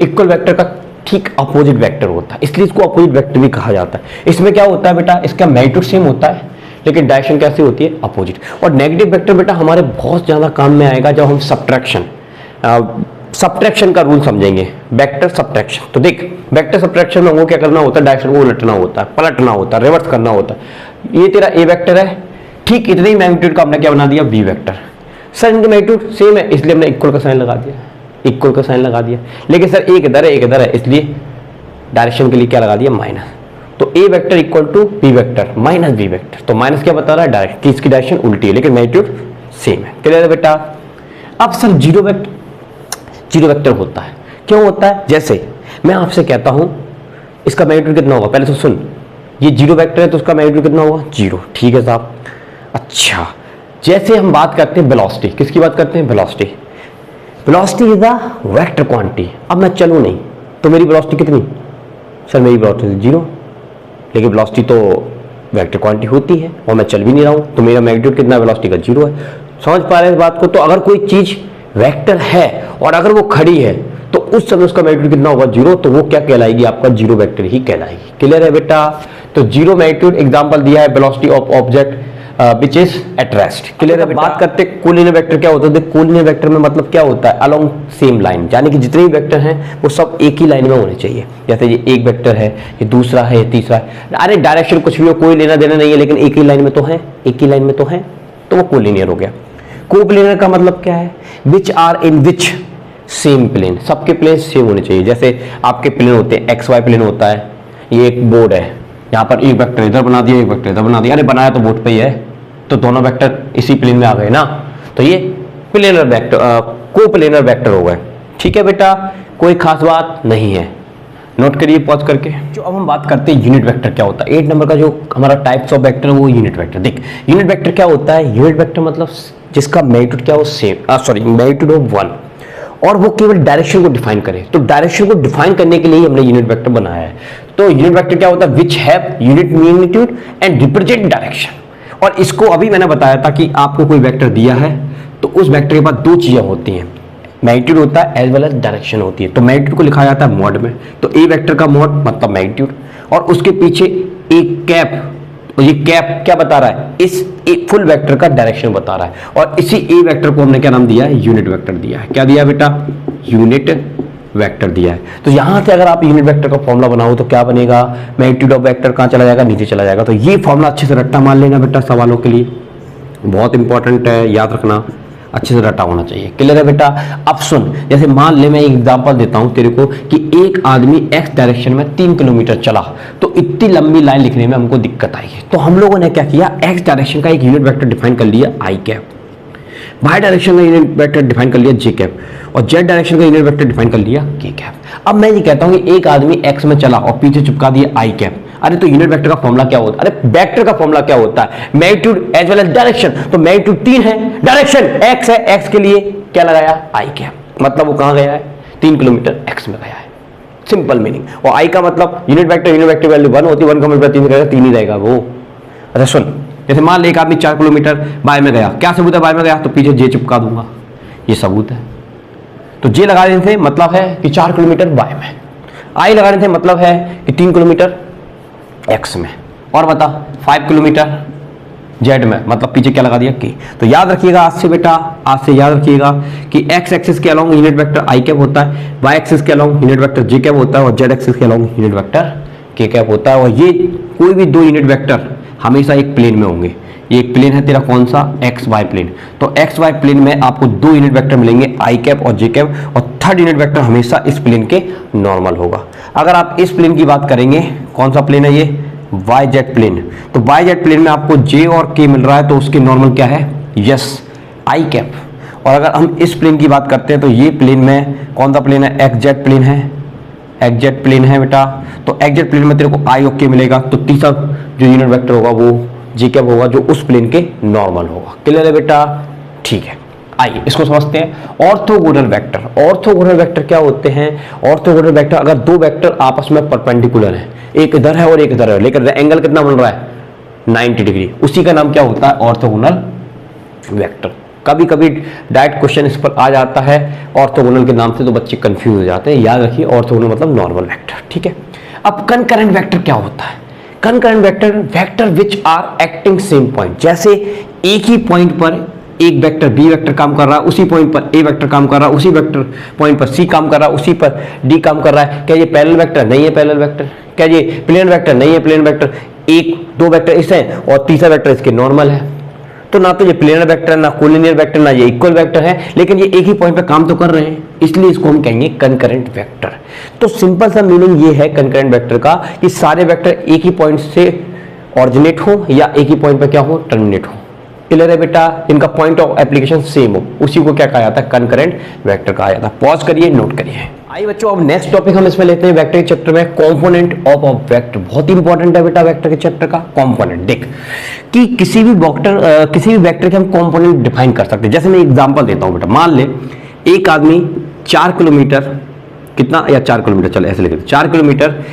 इक्वल वेक्टर का ठीक अपोजिट वेक्टर होता है, इसलिए इसको अपोजिट वेक्टर भी कहा जाता है। इसमें क्या होता है बेटा? इसका मैग्नीट्यूड सेम होता है, लेकिन डायरेक्शन कैसी होती है? अपोजिट। और नेगेटिव वेक्टर बेटा हमारे बहुत ज्यादा काम में आएगा जब हम सब्ट्रैक्शन का रूल समझेंगे, वेक्टर सब्ट्रैक्शन। तो देख, वेक्टर सब्ट्रैक्शन में हमको क्या करना होता है? डायरेक्शन को उलटना होता है, पलटना होता है, रिवर्स करना होता है। ये तेरा ए वेक्टर है, ठीक इतने ही मैग्नीट्यूड का हमने क्या बना दिया? B vector. सर इनके मैग्नीट्यूड सेम है, इसलिए हमने इक्वल का साइन लगा दिया, इक्वल का साइन लगा दिया। लेकिन सर एक इधर है एक इधर है, इसलिए डायरेक्शन के लिए क्या लगा दिया? माइनस। तो A vector equal to B vector minus B vector. तो माइनस क्या बता रहा है? डायरेक्ट कि इसकी डायरेक्शन उल्टी है, लेकिन मैग्नीट्यूड सेम है। क्लियर है बेटा? अब सर जीरो वेक्टर होता है, क्यों होता है? जैसे मैं आपसे कहता हूं इसका मैग्नीट्यूड कितना होगा, पहले तो सुन, ये जीरो वेक्टर है तो उसका मैग्नीट्यूड कितना होगा? 0। ठीक है साहब। अच्छा, जैसे हम बात करते हैं वेलोसिटी, किसकी बात करते हैं? Velocity. Velocity is the vector quantity. अब मैं चलूं नहीं तो मेरी वेलोसिटी कितनी? सर मेरी वेलोसिटी 0, लेकिन वेलोसिटी तो वेक्टर क्वांटिटी होती है और मैं चल भी नहीं रहा हूं, तो मेरा मैग्नीट्यूड कितना? वेलोसिटी का 0 है। समझ पा रहे हैं इस बात को? तो अगर कोई चीज वेक्टर है और अगर वो खड़ी है तो उस समय उसका मैग्नीट्यूड कितना होगा? 0। तो वो क्या कहलाएगी? आपका जीरो वेक्टर ही कहलाएगी। क्लियर है बेटा? तो जीरो मैग्नीट्यूड एग्जांपल दिया है velocity of object which is at rest. Clear है? बात करते हैं कोलिनियर वेक्टर क्या होता है। कोलिनियर वेक्टर में मतलब क्या होता है? अलोंग सेम लाइन, यानी कि जितने भी वेक्टर हैं वो सब एक ही लाइन में होने चाहिए। जैसे ये एक वेक्टर है, ये दूसरा है, ये तीसरा है। अरे डायरेक्शन कुछ भी हो, कोई लेना देना नहीं है, लेकिन एक ही लाइन में तो है, एक ही लाइन में तो है, तो वो कोलिनियर हो गया। कोप्लेनर का मतलब क्या है? Which are in which same plane, सबके प्लेन सेम होने चाहिए। जैसे आपके प्लेन होते हैं, एक्स वाई प्लेन होता है, ये एक बोर्ड है, यहाँ पर एक वेक्टर इधर बना दिया, एक वेक्टर इधर बना दिया। अरे बनाया तो बोर्ड पे ही है, तो दोनों वेक्टर इसी प्लेन में आ गए ना, तो ये प्लेनर वेक्टर, कोप्लेनर वेक्टर हो गए। ठीक है बेटा? कोई खास बात नहीं है, नोट करिए पॉज करके। जो अब हम बात करते हैं यूनिट वेक्टर क्या होता है। 8 नंबर का जो हमारा टाइप्स ऑफ वेक्टर है वो यूनिट वेक्टर। देख, यूनिट वेक्टर क्या होता है? यूनिट वेक्टर मतलब जिसका मैग्नीट्यूड क्या हो? सेम, सॉरी, मैग्नीट्यूड ऑफ 1, और वो केवल डायरेक्शन को डिफाइन करे। तो डायरेक्शन को डिफाइन करने के लिए हमने यूनिट वेक्टर बनाया है। तो यूनिट वेक्टर क्या होता है? Which have unit magnitude and represent direction. और इसको अभी मैंने बताया था कि आपको कोई वेक्टर दिया है तो उस वेक्टर के बाद 2 चीजें होती हैं, मैग्नीट्यूड होता है एज वेल एज डायरेक्शन होती है। तो मैग्नीट्यूड को लिखा जाता है मॉड में, तो ए वेक्टर का मॉड मतलब मैग्नीट्यूड, और उसके पीछे एक कैप और ये कैप क्या बता रहा है, इस फुल वेक्टर का डायरेक्शन बता रहा है। और इसी ए वेक्टर को हमने क्या नाम दिया है, यूनिट वेक्टर दिया है। क्या दिया है बेटा, यूनिट वेक्टर दिया है। तो यहां से अगर आप यूनिट वेक्टर का फॉर्मूला बनाओ तो क्या बनेगा, मैग्नीट्यूड ऑफ वेक्टर कहां चला जाएगा, नीचे चला जाएगा। तो ये फॉर्मूला अच्छे से रट्टा मान लेना बेटा, सवालों के लिए बहुत इंपॉर्टेंट है, याद रखना, अच्छे से रटा होना चाहिए। क्लियर है बेटा। अब सुन, जैसे मान ले मैं एक एग्जांपल देता हूं तेरे को कि एक आदमी एक्स डायरेक्शन में 3 किलोमीटर चला, तो इतनी लंबी लाइन लिखने में हमको दिक्कत आई है। तो हम लोगों ने क्या किया, एक्स डायरेक्शन का एक यूनिट वेक्टर डिफाइन कर लिया आई कैप, वाई डायरेक्शन का यूनिट वेक्टर डिफाइन कर लिया जे कैप, और जेड डायरेक्शन का यूनिट वेक्टर डिफाइन कर लिया के कैप। अब मैं ये कहता हूं कि एक आदमी एक्स में चला और पीछे चिपका दिया आई कैप। अरे तो यूनिट वेक्टर का फॉर्मूला क्या होता है, अरे वेक्टर का फॉर्मूला क्या होता है, magnitude as well as direction. तो मैग्नीट्यूड 3 है, डायरेक्शन एक्स है, एक्स के लिए क्या लगाया, आई कैप, मतलब वो कहां गया है, 3 किलोमीटर एक्स में गया है, सिंपल मीनिंग। और आई का मतलब यूनिट वेक्टर वैल्यू 1 होती है, 1 का मतलब 3 रहेगा, 3 ही रहेगा वो। अच्छा सुन, जैसे मान ले एक आदमी 4 किलोमीटर बाय में गया, क्या सबूत है बाय में गया, तो पीछे जे चिपका दूंगा, ये सबूत है। तो जे लगा देने से मतलब है कि 4 किलोमीटर बाय में, आई लगाने से मतलब है कि 3 किलोमीटर एक्स में, और बता 5 किलोमीटर जेड में, मतलब पीछे क्या लगा दिया के। तो याद रखिएगा आज से बेटा, आज से याद रखिएगा कि एक्स एक्सिस के अलोंग यूनिट वेक्टर आई कैप होता है, वाई एक्सिस के अलोंग यूनिट वेक्टर जे कैप होता है, और जेड एक्सिस के अलोंग यूनिट वेक्टर के कैप होता है। और ये कोई भी दो यूनिट वेक्टर हमेशा एक प्लेन में होंगे। ये एक प्लेन है तेरा कौन सा, एक्स वाई प्लेन। तो एक्स वाई प्लेन में आपको 2 यूनिट वेक्टर मिलेंगे, आई कैप और जे कैप, और थर्ड यूनिट वेक्टर हमेशा इस प्लेन के नॉर्मल होगा। अगर आप इस प्लेन की बात करेंगे, कौन सा प्लेन है ये, वाई जेड प्लेन। तो वाई जेड प्लेन में आपको जे और के मिल रहा है, तो उसके नॉर्मल क्या है, यस आई कैप। और अगर हम इस प्लेन की बात करते हैं तो ये प्लेन में कौन सा प्लेन है, एक्स जेड प्लेन है, एक्स जेड प्लेन है बेटा। तो एक्स जेड प्लेन में तेरे को आई और के मिलेगा, तो तीसरा जो यूनिट वेक्टर होगा वो जी कैप होगा, जो उस प्लेन के नॉर्मल होगा। क्लियर है बेटा, ठीक है। आइए इसको समझते हैं, ऑर्थोगोनल वेक्टर। ऑर्थोगोनल वेक्टर क्या होते हैं, ऑर्थोगोनल वेक्टर अगर दो वेक्टर आपस में परपेंडिकुलर है, एक इधर है और एक इधर है, लेकिन एंगल कितना बन रहा है, 90 डिग्री, उसी का नाम क्या होता है, ऑर्थोगोनल वेक्टर। कभी कभी डायरेक्ट क्वेश्चन इस पर आ जाता है ऑर्थोगोनल के नाम से, तो बच्चे कंफ्यूज हो जाते हैं। याद रखिए ऑर्थोगोनल मतलब नॉर्मल वेक्टर, ठीक है। अब कनकरेंट वेक्टर क्या होता है, concurrent vector, vector which are acting same point. जैसे एक ही पॉइंट पर एक वेक्टर बी वेक्टर काम कर रहा है, उसी पॉइंट पर ए वेक्टर काम कर रहा है, उसी वेक्टर पॉइंट पर सी काम कर रहा है, उसी पर डी काम कर रहा है। क्या ये पैरेलल वेक्टर, नहीं है पैरेलल वेक्टर। क्या ये प्लेन वेक्टर, नहीं है प्लेन वेक्टर। एक दो वेक्टर इस है और तीसरा वेक्टर इसके नॉर्मल है, तो ना तो ये प्लेनर वेक्टर है, ना कोलिनियर वेक्टर, ना ये इक्वल वेक्टर है, लेकिन ये एक ही पॉइंट पे काम तो कर रहे हैं, इसलिए इसको हम कहेंगे कनकरेंट वेक्टर। तो सिंपल सा मीनिंग ये है कनकरेंट वेक्टर का कि सारे वेक्टर एक ही पॉइंट से ऑरिजिनेट हो या एक ही पॉइंट पे क्या हो, टर्मिनेट हो। क्लियर है बेटा, इनका पॉइंट ऑफ एप्लीकेशन सेम हो, उसी को क्या कहा जाता है, कनकरेंट वेक्टर कहा जाता है। पॉज करिए, नोट करिए। आइए बच्चों, अब नेक्स्ट टॉपिक हम इसमें लेते हैं वेक्टर के चैप्टर में, कंपोनेंट ऑफ अ वेक्टर। बहुत इंपॉर्टेंट है बेटा वेक्टर के चैप्टर का कंपोनेंट। देख कि किसी भी वेक्टर के हम कंपोनेंट डिफाइन कर सकते हैं। जैसे मैं एग्जांपल देता हूं बेटा, मान ले एक आदमी 4 किलोमीटर, कितना या 4 किलोमीटर, चलो ऐसे लिखते 4 किलोमीटर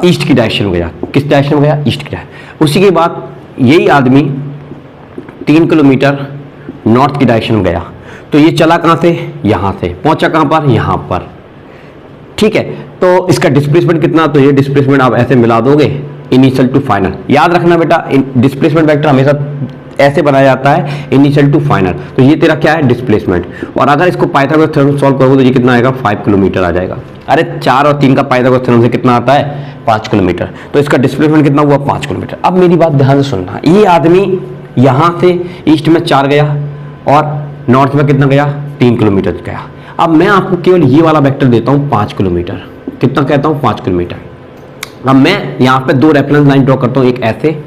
ईस्ट की डायरेक्शन में गया। किस डायरेक्शन में गया, ईस्ट की डायरेक्शन। उसी के बाद यही आदमी 3 किलोमीटर नॉर्थ की डायरेक्शन में गया। तो ये चला कहां से, यहां से, पहुंचा कहां पर, यहां पर, ठीक है। तो इसका डिस्प्लेसमेंट कितना, तो ये डिस्प्लेसमेंट आप ऐसे मिला दोगे, इनिशियल टू फाइनल। याद रखना बेटा, डिस्प्लेसमेंट वेक्टर हमेशा ऐसे बनाया जाता है, इनिशियल टू फाइनल। तो ये तेरा क्या है, डिस्प्लेसमेंट। और अगर इसको पाइथागोरस थ्योरम सॉल्व करोगे तो ये कितना आएगा, 5 किलोमीटर आ जाएगा। अरे 4 और 3 का पाइथागोरस थ्योरम से कितना आता है, 5 किलोमीटर। तो इसका डिस्प्लेसमेंट कितना हुआ, 5 किलोमीटर। अब मेरी बात ध्यान से सुनना, ये आदमी यहां से ईस्ट में 4 गया और नॉर्थ में कितना गया, 3 किलोमीटर गया। अब मैं आपको केवल ये वाला वेक्टर देता हूं 5 किलोमीटर। कितना कहता हूं, 5 किलोमीटर। अब मैं यहां पे 2 रेफरेंस लाइन ड्रॉ करता हूं, एक ऐसे,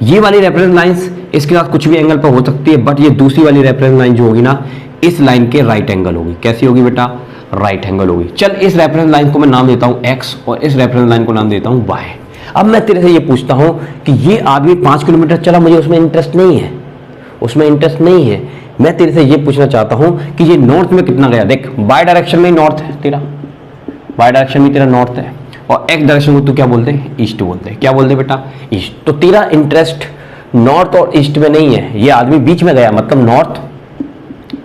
ये वाली रेफरेंस लाइंस इसके साथ कुछ भी एंगल पर हो सकती है, बट ये दूसरी वाली रेफरेंस लाइन जो होगी ना, इस लाइन के राइट एंगल होगी। कैसी होगी बेटा, राइट एंगल होगी। चल इस रेफरेंस लाइन को मैं नाम देता हूं एक्स और इस रेफरेंस लाइन को नाम देता हूं वाई। अब मैं तेरे से ये पूछता हूं कि ये आदमी 5 किलोमीटर चला, मुझे उसमें इंटरेस्ट नहीं है, उसमें इंटरेस्ट नहीं है। मैं तेरे से ये पूछना चाहता हूं कि ये नॉर्थ में कितना गया। देख वाई डायरेक्शन में नॉर्थ है तेरा, वाई डायरेक्शन में तेरा नॉर्थ है, और एक्स डायरेक्शन को तू क्या बोलते हैं, ईस्ट बोलते हैं। क्या बोलते हैं बेटा, ईस्ट। तो तेरा इंटरेस्ट नॉर्थ और ईस्ट में नहीं है, ये आदमी बीच में गया, मतलब नॉर्थ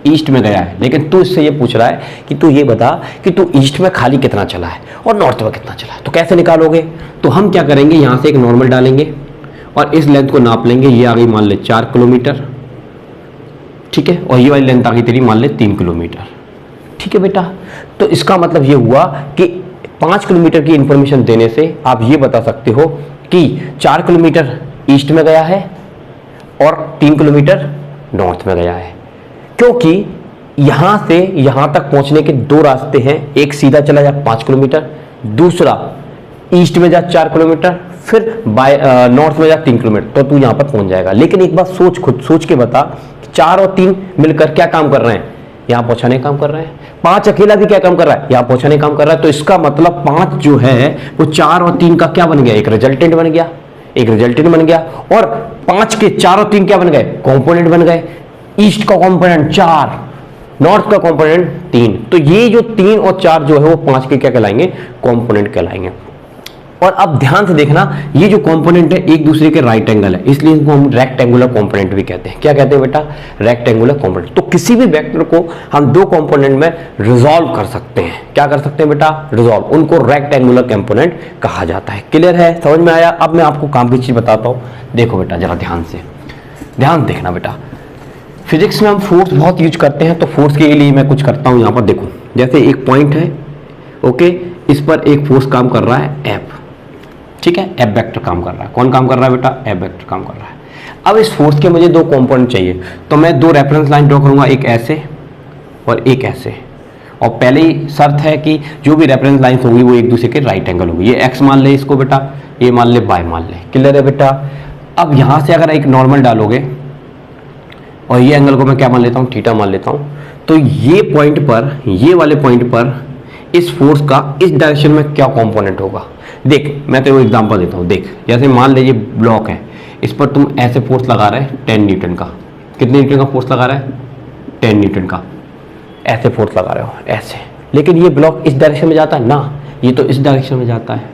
ईस्ट में गया है। लेकिन तू इससे ये पूछ रहा है कि तू ये बता कि तू ईस्ट में खाली कितना चला है और नॉर्थ में कितना चला है। तो कैसे निकालोगे, तो हम क्या करेंगे, यहां से एक नॉर्मल डालेंगे और इस लेंथ को नाप लेंगे, ये आ गई मान ले 4 किलोमीटर, ठीक है, और ये वाली लेंथ आ गई तेरी मान ले 3 किलोमीटर, ठीक है बेटा। तो इसका मतलब ये हुआ कि 5 किलोमीटर की इंफॉर्मेशन देने से आप ये बता सकते हो कि 4 किलोमीटर ईस्ट में गया है और 3 किलोमीटर नॉर्थ में गया है, क्योंकि यहां से यहां तक पहुंचने के दो रास्ते हैं, एक सीधा चला जा 5 किलोमीटर, दूसरा ईस्ट में जा 4 किलोमीटर, फिर बाय नॉर्थ में जा 3 किलोमीटर, तो तू यहां पर पहुंच जाएगा। लेकिन एक बात सोच, खुद सोच के बता, 4 और 3 मिलकर क्या काम कर रहे हैं, यहां पहुंचाने का काम कर रहे हैं। 5 अकेला भी क्या काम कर रहा है, यहां पहुंचाने का काम कर रहा है। तो इसका मतलब 5 जो है वो 4 और 3 का क्या बन गया, एक रिजल्टेंट बन गया, एक रिजल्टेंट बन गया। और 5 के 4 और 3 क्या बन गए, कंपोनेंट बन गए। ईस्ट का कंपोनेंट 4, नॉर्थ का कंपोनेंट 3, तो ये जो 3 और 4 जो है वो 5 के क्या कहलाएंगे, कंपोनेंट कहलाएंगे। और अब ध्यान से देखना, ये जो कंपोनेंट है एक दूसरे के राइट एंगल है, इसलिए इनको हम रेक्टेंगुलर कंपोनेंट भी कहते हैं। क्या कहते हैं बेटा, रेक्टेंगुलर कंपोनेंट। तो किसी भी वेक्टर को हम दो कंपोनेंट में रिजॉल्व कर सकते हैं। क्या कर सकते हैं बेटा, रिजॉल्व, उनको रेक्टेंगुलर कंपोनेंट कहा जाता है। क्लियर है, समझ में आया। अब मैं आपको काम की चीज बताता हूं, देखो बेटा जरा ध्यान से, ध्यान देखना बेटा। फिजिक्स में हम फोर्स बहुत यूज करते हैं, तो फोर्स के लिए मैं कुछ करता हूं। यहां पर देखो, जैसे एक पॉइंट है, ओके, इस पर एक फोर्स काम कर रहा है एफ, ठीक है, एफ वेक्टर काम कर रहा है। कौन काम कर रहा है बेटा, एफ वेक्टर काम कर रहा है। अब इस फोर्स के मुझे दो कंपोनेंट चाहिए, तो मैं दो रेफरेंस लाइन ड्रॉ करूंगा, एक ऐसे और एक ऐसे। और पहले ही शर्त है कि जो भी रेफरेंस लाइन होगी वो एक दूसरे के राइट एंगल होगी। ये एक्स मान ले इसको बेटा, ये मान ले वाई मान ले। क्लियर है बेटा। अब यहां से अगर एक नॉर्मल डालोगे और ये एंगल को मैं क्या मान लेता हूँ, थीटा मान लेता हूँ, तो ये पॉइंट पर, ये वाले पॉइंट पर इस फोर्स का इस डायरेक्शन में क्या कंपोनेंट होगा। देख मैं तेरे को एग्जांपल देता हूँ। देख जैसे मान लीजिए ब्लॉक है, इस पर तुम ऐसे फोर्स लगा रहे हैं 10 न्यूटन का। कितने न्यूटन का फोर्स लगा रहा है, 10 न्यूटन का। ऐसे फोर्स लगा रहे हो ऐसे, लेकिन ये ब्लॉक इस डायरेक्शन में जाता है ना, ये तो इस डायरेक्शन में जाता है।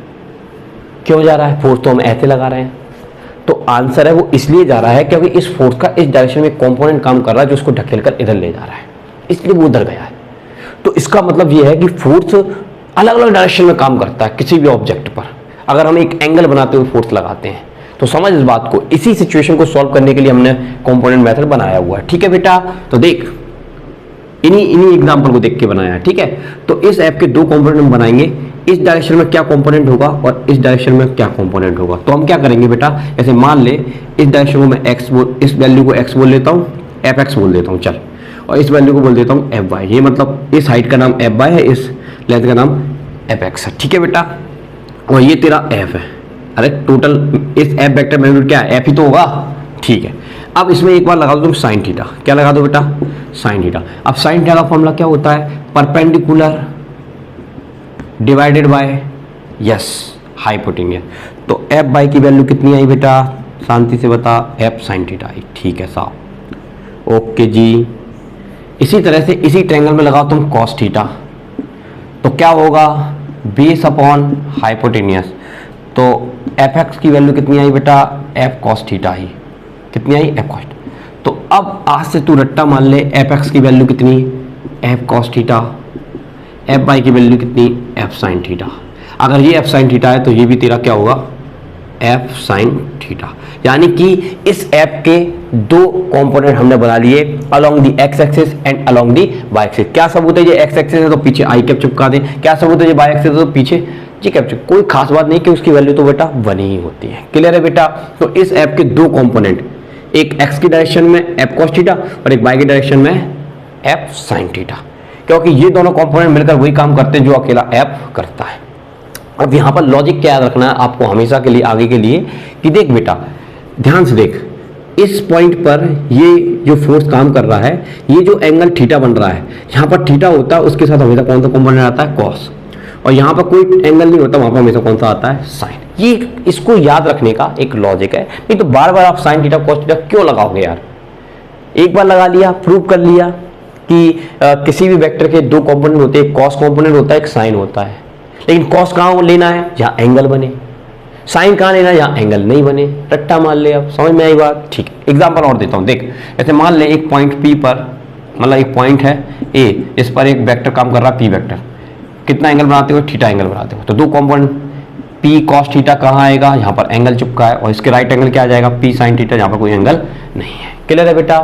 क्यों जा रहा है, फोर्स तो हम ऐसे लगा रहे हैं। तो आंसर है वो इसलिए जा रहा है क्योंकि इस फोर्स का इस डायरेक्शन में कंपोनेंट काम कर रहा है जो उसको ढकेल कर इधर ले जा रहा है, इसलिए वो उधर गया है। तो इसका मतलब ये है कि फोर्स अलग अलग डायरेक्शन में काम करता है किसी भी ऑब्जेक्ट पर। अगर हम एक एंगल बनाते हुए फोर्स लगाते हैं तो समझ इस बात को। इसी सिचुएशन को सॉल्व करने के लिए हमने कंपोनेंट मेथड बनाया हुआ है। ठीक है बेटा, तो देख इन्हीं एग्जांपल को देख के बनाया है। ठीक है, तो इस ऐप के दो कंपोनेंट हम बनाएंगे, इस डायरेक्शन में क्या कंपोनेंट होगा और इस डायरेक्शन में क्या कंपोनेंट होगा। तो हम क्या करेंगे बेटा, ऐसे मान ले इस डायरेक्शन को मैं एक्स बोल, इस वैल्यू को एक्स बोल लेता हूँ, एफ एक्स बोल देता हूँ चल, और इस वैल्यू को बोल देता हूँ एफ वाई। ये मतलब इस हाइट का नाम एफ वाई है, इस लेंथ का नाम एफ एक्स है। ठीक है बेटा, और ये तेरा एफ है। अरे टोटल इस एफ वेक्टर मैग्नीट्यूड क्या है, एफ ही तो होगा। ठीक है, अब इसमें एक बार लगा दो तुम साइन थीटा। क्या लगा दो बेटा, साइन थीटा। अब साइन थीटा का फॉर्मूला क्या होता है, perpendicular divided by yes hypotenuse. तो एफ बाई की वैल्यू कितनी आई बेटा, शांति से बता, एफ साइन थीटा आई। ठीक है साहब, ओके जी। इसी तरह से इसी ट्रायंगल में लगाओ तुम कॉस थीटा, तो क्या होगा, बेस अपॉन हाइपोटेन्यूस। तो एफ एक्स की वैल्यू कितनी आई बेटा, एफ कॉस थीटा आई। कितनी आई, एफ कॉस। तो अब आज से तू रट्टा मान ले, एफ एक्स की वैल्यू कितनी, F cos theta, F by की वैल्यू कितनी, एफ साइन थीटा। अगर ये एफ साइन थीटा है तो ये भी तेरा क्या होगा, एफ साइन थीटा। यानी कि इस एफ के दो कंपोनेंट हमने बना लिए along the X axis and along the Y axis. क्या सबूत है, ये एक्स एक्सिस है तो पीछे आई कैप चिपका दें। क्या सबूत है, ये वाई एक्सिस है तो पीछे जी कैप चिपका। कोई खास बात नहीं कि उसकी वैल्यू तो बेटा बनी ही होती है। क्लियर है बेटा। तो इस एफ के दो कंपोनेंट, एक एक्स की डायरेक्शन में एफ कॉस थीटा और एक वाई की डायरेक्शन में एफ साइन थीटा, क्योंकि ये दोनों कंपोनेंट मिलकर वही काम करते हैं जो अकेला एफ करता है। अब यहाँ पर लॉजिक क्या याद रखना है आपको हमेशा के लिए, आगे के लिए, कि देख बेटा ध्यान से देख, इस पॉइंट पर ये जो फोर्स काम कर रहा है, ये जो एंगल थीटा बन रहा है, यहाँ पर थीटा होता है, उसके साथ हमेशा कौन सा कंपोनेंट आता है, कॉस। और यहाँ पर कोई एंगल नहीं होता, वहाँ पर हमेशा कौन सा आता है, साइन। ये इसको याद रखने का एक लॉजिक है। नहीं तो बार बार आप साइन थीटा कॉस थीटा क्यों लगाओगे यार। एक बार लगा लिया, प्रूव कर लिया कि किसी भी वेक्टर के दो कंपोनेंट होते हैं, एक कॉस कंपोनेंट होता है, एक साइन होता है। लेकिन कॉस कहाँ लेना है, जहाँ एंगल बने। साइन कहाँ लेना है, जहाँ एंगल नहीं बने। रट्टा मान ले, अब समझ में आई बात। ठीक है, एग्जांपल और देता हूँ। देख ऐसे मान ले एक पॉइंट पी पर, मतलब एक पॉइंट है ए, इस पर एक वेक्टर काम कर रहा है पी वेक्टर। कितना एंगल बनाते हो, थीटा एंगल बनाते हो। तो दो कंपोनेंट पी कॉस थीटा कहाँ आएगा, यहाँ पर एंगल चिपका है, और इसके राइट एंगल क्या आ जाएगा, पी साइन थीटा, यहाँ पर कोई एंगल नहीं है। क्लियर है बेटा।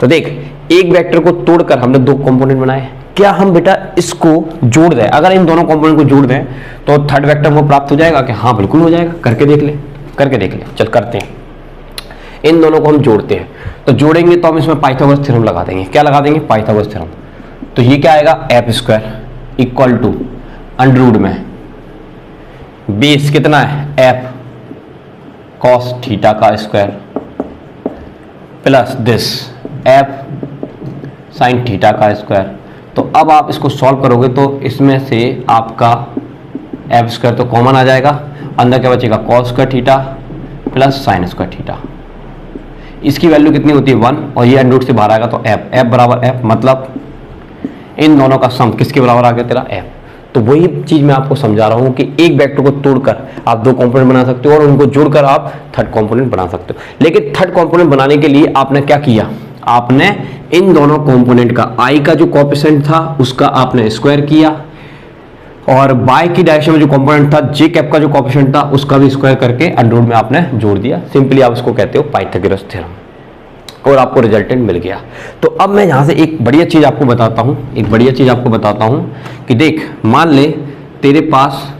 तो देख, एक वेक्टर को तोड़कर हमने दो कंपोनेंट बनाए, क्या हम बेटा इसको जोड़ दें, अगर इन दोनों कंपोनेंट को जोड़ दें तो थर्ड वेक्टर वो प्राप्त हो जाएगा कि हाँ बिल्कुल हो जाएगा। करके देख ले, करके देख ले, चल करते हैं। इन दोनों को हम जोड़ते हैं, तो जोड़ेंगे तो हम इसमें पाइथागोरस थ्योरम लगा देंगे। क्या लगा देंगे, पाइथागोरस थ्योरम। तो ये क्या आएगा, F square equal to under root में बेस कितना है, एफ कॉस थीटा का square plus this F sine theta का स्क्वायर। तो अब आप इसको सॉल्व करोगे तो इसमें से आपका एफ स्क्वायर तो कॉमन आ जाएगा, अंदर क्या बचेगा, cos square theta plus sine square theta. इसकी वैल्यू कितनी होती है 1, और ये अंडर रूट से बाहर आएगा तो एफ, एफ बराबर एफ, मतलब इन दोनों का सम किसके बराबर आ गया, तेरा एफ। तो वही चीज मैं आपको समझा रहा हूं कि एक वेक्टर को तोड़कर आप दो कंपोनेंट बना सकते हो और उनको जोड़कर आप थर्ड कंपोनेंट बना सकते हो। लेकिन थर्ड कंपोनेंट बनाने के लिए आपने क्या किया, आपने इन दोनों कंपोनेंट का आई का जो कोएफिशिएंट था उसका आपने स्क्वायर किया, और बाय की डायरेक्शन में जो कंपोनेंट था जे कैप का जो कोएफिशिएंट था उसका भी स्क्वायर करके अंडर रूट में आपने जोड़ दिया। सिंपली आप इसको कहते हो पाइथागोरस थ्योरम, और आपको रिजल्टेंट मिल गया। तो अब मैं यहां से एक बढ़िया चीज आपको बताता हूं, एक बढ़िया चीज आपको बताता हूं कि देख, मान ले तेरे पास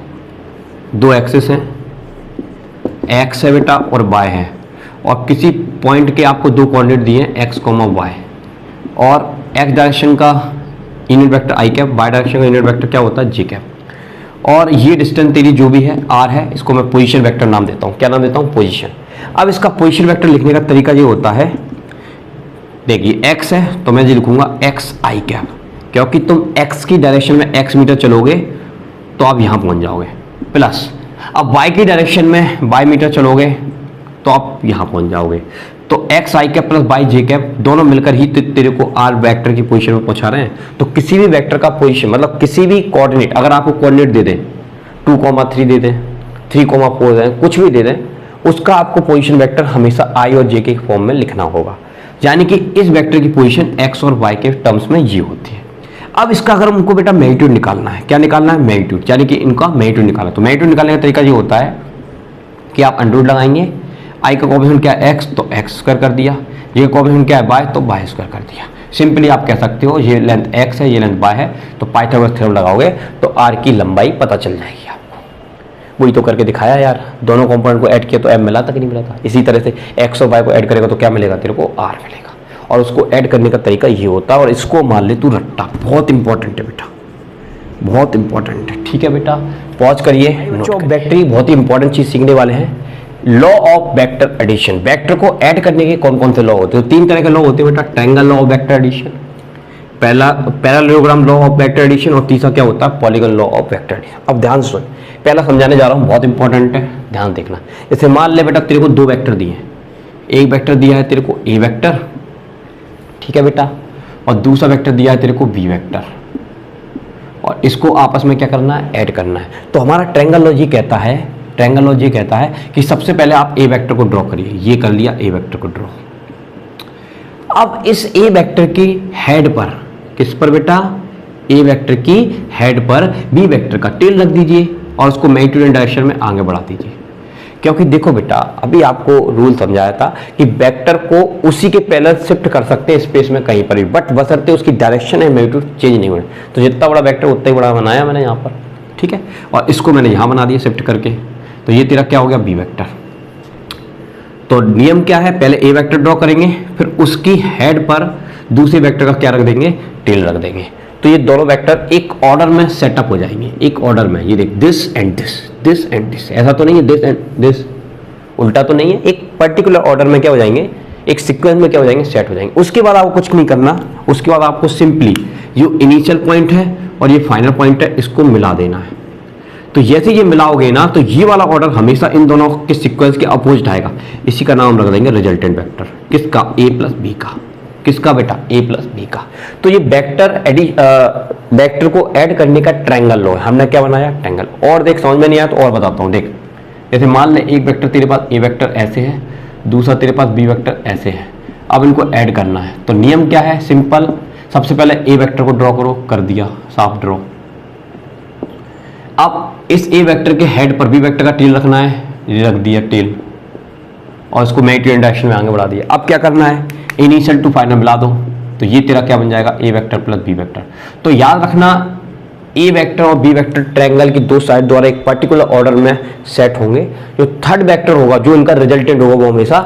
दो एक्सिस हैं, एक्स है बेटा और वाई है, और किसी पॉइंट के आपको दो कोऑर्डिनेट दिए हैं एक्स कॉमा वाई, और एक्स डायरेक्शन का यूनिट वेक्टर आई कैप, वाई डायरेक्शन का यूनिट वेक्टर क्या होता है, जे कैप, और ये डिस्टेंस तेरी जो भी है आर है, इसको मैं पोजीशन वेक्टर नाम देता हूँ। क्या नाम देता हूँ, पोजीशन। अब इसका पोजीशन वेक्टर लिखने का तरीका ये होता है, देखिए x है तो मैं ये लिखूंगा एक्स आई कैप, क्योंकि तुम x की डायरेक्शन में x मीटर चलोगे तो आप यहां पहुंच जाओगे, प्लस अब y की डायरेक्शन में y मीटर चलोगे तो आप यहां पहुंच जाओगे। तो x आई कैप प्लस y जे कैप दोनों मिलकर ही तेरे को r वेक्टर की पोजीशन में पहुंचा रहे हैं। तो किसी भी वेक्टर का पोजीशन, मतलब किसी भी कोऑर्डिनेट, अगर आपको कोऑर्डिनेट दे दें 2,3 दे दें, 3,4 दे दें, कुछ भी दे दें, उसका आपको पोजीशन वेक्टर हमेशा i और j के फॉर्म में लिखना होगा। यानी कि इस वेक्टर की पोजीशन x और y के टर्म्स में ये होती है। अब इसका अगर हमको बेटा मैग्नीट्यूड निकालना है, क्या निकालना है, मैग्नीट्यूड, यानी कि इनका मैग्नीट्यूड निकालना। तो मैग्नीट्यूड निकालने का तरीका ये होता है कि आप अंडर रूट लगाएंगे, i का कोएफिशिएंट क्या है x, तो x स्क्वायर कर दिया, ये कोएफिशिएंट क्या है y, तो y स्क्वायर कर दिया। सिंपली आप कह सकते हो ये लेंथ x है, ये लेंथ y है, तो पाइथागोरस थ्योरम लगाओगे तो r की लंबाई पता चल जाएगी आपको। वही तो करके दिखाया यार, दोनों कंपोनेंट को ऐड किया तो m मिला था कि नहीं मिला था। इसी तरह से x और y को ऐड करेगा तो क्या मिलेगा तेरे को, r मिलेगा। और उसको ऐड करने का तरीका ये होता है, और इसको मान ले तू रट्टा, बहुत इंपॉर्टेंट है बेटा, बहुत इंपॉर्टेंट है। ठीक है बेटा, पॉज करिए। वेक्टर बहुत ही इंपॉर्टेंट चीज सीखने वाले हैं, law of vector addition. Vector को ऐड करने के कौन कौन से लॉ होते हैं, तीन तरह के लॉ होते हैं बेटा, triangle law of vector addition, पहला parallelogram law of vector addition, और तीसरा क्या होता है, polygon law of vector addition. अब ध्यान सुन, पहला समझाने जा रहा हूँ, बहुत इंपॉर्टेंट है, ध्यान देखना। जैसे मान ले बेटा तेरे को दो वेक्टर दिए, एक वेक्टर दिया है तेरे को ए वेक्टर, ठीक है बेटा, और दूसरा वेक्टर दिया है तेरे को बी वेक्टर, और इसको आपस में क्या करना है, ऐड करना है। तो हमारा ट्रायंगल लॉ ये कहता है, ट्रायंगल लॉ ये कहता है कि सबसे पहले आप ए वेक्टर को ड्रॉ करिए, ये कर लिया ए वेक्टर को ड्रॉ। अब इस ए वेक्टर की हेड पर, किस पर बेटा, ए वेक्टर की हेड पर बी वेक्टर का टेल रख दीजिए और उसको मैग्नीट्यूड डायरेक्शन में आगे बढ़ा दीजिए। क्योंकि देखो बेटा, अभी आपको रूल समझाया था कि वेक्टर को उसी के पैरेलल शिफ्ट कर सकते हैं स्पेस में कहीं पर भी, बट बशर्ते उसकी डायरेक्शन है मैग्नीट्यूड चेंज नहीं होने। तो जितना बड़ा वेक्टर उतना ही बड़ा बनाया मैंने यहाँ पर, ठीक है, और इसको मैंने यहाँ बना दिया शिफ्ट करके। तो ये तेरा क्या हो गया, बी वेक्टर। तो नियम क्या है, पहले ए वेक्टर ड्रॉ करेंगे, फिर उसकी हेड पर दूसरे वेक्टर का क्या रख देंगे, टेल रख देंगे। तो ये दोनों वेक्टर एक ऑर्डर में सेटअप हो जाएंगे, एक ऑर्डर में। ये देख, this and this, this and this, ऐसा तो नहीं है दिस एंड दिस, उल्टा तो नहीं है, एक पर्टिकुलर ऑर्डर में क्या हो जाएंगे, एक सीक्वेंस में क्या हो जाएंगे, सेट हो जाएंगे। उसके बाद आपको कुछ नहीं करना, उसके बाद आपको सिंपली जो इनिशियल पॉइंट है और ये फाइनल पॉइंट है इसको मिला देना है। तो जैसे ये मिलाओगे ना, तो ये वाला ऑर्डर हमेशा इन दोनों के सीक्वेंस के अपोजिट आएगा। इसी का नाम रख देंगे रिजल्टेंट वेक्टर। किसका, ए प्लस बी का। किसका बेटा, ए प्लस बी का। तो ये वेक्टर को ऐड करने का ट्रायंगल लॉ है। हमने क्या बनाया, ट्रायंगल। और देख, समझ में नहीं आया तो और बताता हूँ। देख, जैसे मान ले एक वेक्टर तेरे पास ए वेक्टर ऐसे है, दूसरा तेरे पास बी वेक्टर ऐसे है। अब इनको ऐड करना है, तो नियम क्या है, सिंपल। सबसे पहले ए वेक्टर को ड्रॉ करो, कर दिया साफ ड्रॉ। अब इस ए वेक्टर के हेड पर बी वेक्टर का टेल रखना है, ये रख दिया टेल, और इसको मैग्नीट्यूड डायरेक्शन में आगे बढ़ा दिया। अब क्या करना है, इनिशियल टू फाइनल मिला दो, तो ये तेरा क्या बन जाएगा, ए वेक्टर प्लस बी वेक्टर। तो याद रखना ए वेक्टर और बी वेक्टर ट्रायंगल की दो साइड द्वारा एक पर्टिकुलर ऑर्डर में सेट होंगे। जो थर्ड वेक्टर होगा, जो इनका रिजल्टेंट होगा, वो हमेशा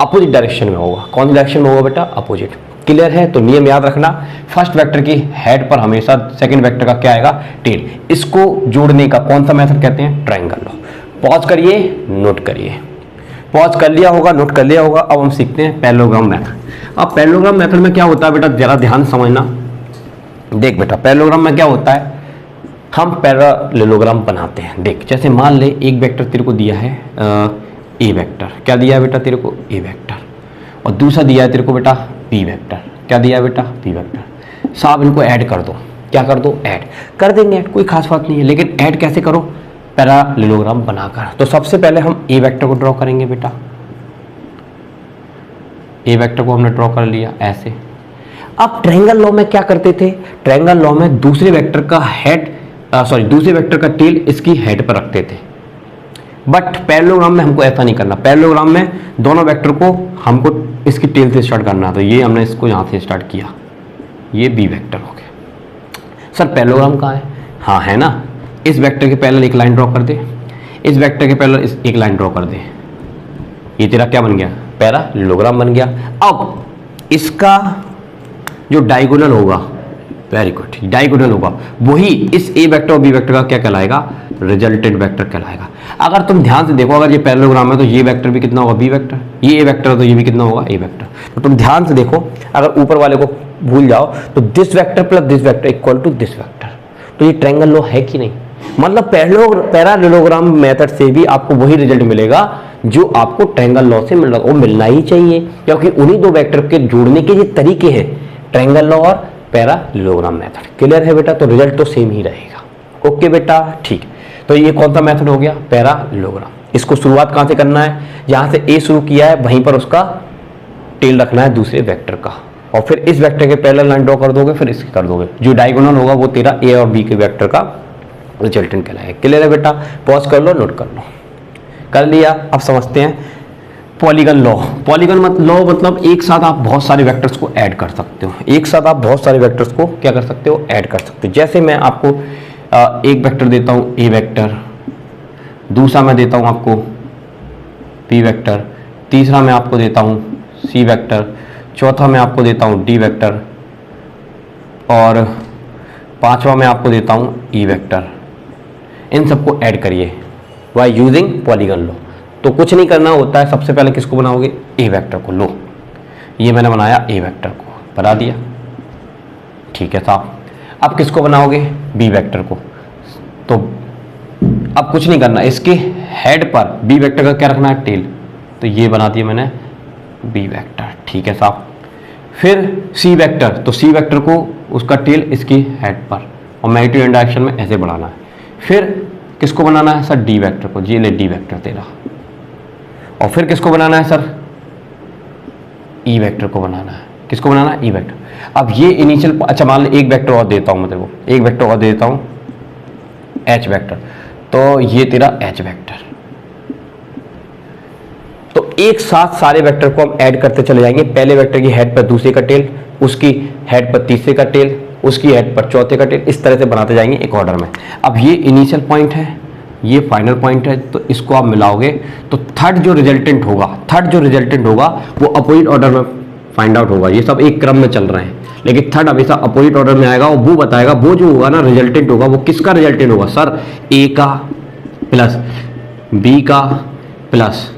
अपोजिट डायरेक्शन में होगा। कौन सी डायरेक्शन में होगा बेटा, अपोजिट। क्लियर है? तो नियम याद रखना, फर्स्ट वेक्टर की हेड पर हमेशा सेकंड वेक्टर का क्या आएगा, टेल। इसको जोड़ने का कौन सा मेथड कहते हैं, ट्रायंगल लॉ। पॉज करिए, नोट करिए। पॉज कर लिया होगा, नोट कर लिया होगा। अब हम सीखते हैं पैरेललोग्राम मेथड। अब पैरेललोग्राम मेथड में क्या होता है बेटा, जरा ध्यान समझना। देख बेटा, पैरेललोग्राम में क्या होता है, हम पैरेललोग्राम बनाते हैं। देख, जैसे मान ले एक वेक्टर तेरे को दिया है ए वेक्टर, क्या दिया है बेटा तेरे को, ए वेक्टर, और दूसरा दिया है तेरे को बेटा बी वेक्टर, क्या दिया है बेटा, बी वेक्टर। साहब इनको ऐड कर दो, क्या कर दो, ऐड कर देंगे, ऐड कोई खास बात नहीं है, लेकिन ऐड कैसे करो, पैरेललोग्राम बनाकर। तो सबसे पहले हम ए वेक्टर को ड्रॉ करेंगे बेटा, ए वेक्टर को हमने ड्रॉ कर लिया ऐसे। अब ट्रायंगल लॉ में क्या करते थे, ट्रायंगल लॉ में दूसरे वेक्टर का हेड दूसरे वेक्टर का टेल इसकी हेड पर रखते थे। बट पैरेललोग्राम में हमको ऐसा नहीं करना। पैरेललोग्राम में दोनों वेक्टर को हमको इसकी टेल से स्टार्ट करना। तो ये हमने इसको यहाँ से स्टार्ट किया, ये बी वेक्टर हो गया। सर पैरेललोग्राम कहाँ है, हाँ है ना, इस वेक्टर के पैरेलल एक लाइन ड्रॉ कर दे, इस वेक्टर के पैरेलल एक लाइन ड्रॉ कर दे, ये तेरा क्या बन गया, पैरेललोग्राम बन गया। अब इसका जो डायगोनल होगा, वेरी गुड, डायगोनल होगा, वही इस ए वेक्टर और बी वेक्टर का क्या कहलाएगा, रिजल्टेंट वेक्टर कहलाएगा। अगर तुम ध्यान से देखो, अगर ये पैरेललोग्राम है तो ये वेक्टर भी कितना होगा, बी वेक्टर, ये ए वेक्टर है तो ये भी कितना होगा, ए वेक्टर। तो तुम ध्यान से देखो, अगर ऊपर वाले को भूल जाओ तो this vector plus this vector equal to this vector. तो ये ट्रायंगल लॉ है कि नहीं, मतलब पैरेललोग्राम मेथड से भी आपको वही रिजल्ट मिलेगा जो आपको ट्रायंगल लॉ से मिल रहा है, वो मिलना ही चाहिए, क्योंकि उन्हीं दो वेक्टर के जोड़ने के ये तरीके हैं, ट्रायंगल लॉ और पैरेललोग्राम मेथड। क्लियर है बेटा? तो रिजल्ट तो सेम ही रहेगा। ओके बेटा, ठीक। तो ये कौन सा मेथड हो गया, पैरेललोग्राम। इसको शुरुआत कहां से करना है, जहां से ए शुरू किया है वहीं पर उसका टेल रखना है दूसरे वेक्टर का, और फिर इस वेक्टर के पैरेलल लाइन ड्रॉ कर दोगे, फिर इसकी कर दोगे। जो डायगोनल होगा वो तेरा ए और बी के वेक्टर का रिजल्टेंट कहलाएगा। क्लियर है बेटा? पॉज कर लो, नोट कर लो। कर लिया? अब समझते हैं पॉलीगन लॉ। पॉलीगन लॉ मतलब एक साथ आप बहुत सारे वेक्टर्स को ऐड कर सकते हो, एक साथ आप बहुत सारे वेक्टर्स को क्या कर सकते हो, ऐड कर सकते हो। जैसे मैं आपको एक वेक्टर देता हूँ ए वेक्टर, दूसरा मैं देता हूँ आपको बी वेक्टर, तीसरा मैं आपको देता हूँ सी वेक्टर, चौथा मैं आपको देता हूँ डी वेक्टर, और पांचवा मैं आपको देता हूँ ई वेक्टर। इन सबको ऐड करिए बाय यूजिंग पॉलीगन लॉ। तो कुछ नहीं करना होता है, सबसे पहले किसको बनाओगे, ए वेक्टर को। लो ये मैंने बनाया ए वेक्टर को, बना दिया, ठीक है साहब। अब किसको बनाओगे, बी वेक्टर को। तो अब कुछ नहीं करना, इसके हेड पर बी वेक्टर का क्या रखना है, टेल। तो ये बना दिया मैंने बी वेक्टर, ठीक है साहब। फिर सी वेक्टर, तो सी वेक्टर को उसका टेल इसकी हेड पर, और मैग्नीट्यूड डायरेक्शन में ऐसे बढ़ाना है। फिर किसको बनाना है सर, डी वेक्टर को। ये ले डी वेक्टर तेरा। और फिर किसको बनाना है सर, ई वेक्टर को बनाना है। किसको बनाना है, ई वेक्टर। अब ये इनिशियल, अच्छा मान लो एक वेक्टर और देता हूं मैं तेरे को, एक वेक्टर और देता हूं एच वेक्टर, तो ये तेरा एच वेक्टर। तो एक साथ सारे वेक्टर को हम ऐड करते चले जाएंगे। पहले वेक्टर की हेड पर दूसरे का टेल, उसकी हेड पर तीसरे का टेल, उसकी हेड पर चौथे का टेल, इस तरह से बनाते जाएंगे एक ऑर्डर में। अब ये इनिशियल पॉइंट है, ये फाइनल पॉइंट है, तो इसको आप मिलाओगे तो थर्ड जो रिजल्टेंट होगा वो अपोजिट ऑर्डर में फाइंड आउट होगा। ये सब एक क्रम में चल रहे हैं, लेकिन थर्ड हमेशा अपोजिट ऑर्डर में आएगा, और वो बताएगा, वो जो होगा ना रिजल्टेंट होगा, वो किसका रिजल्टेंट होगा सर, ए का प्लस बी का प्लस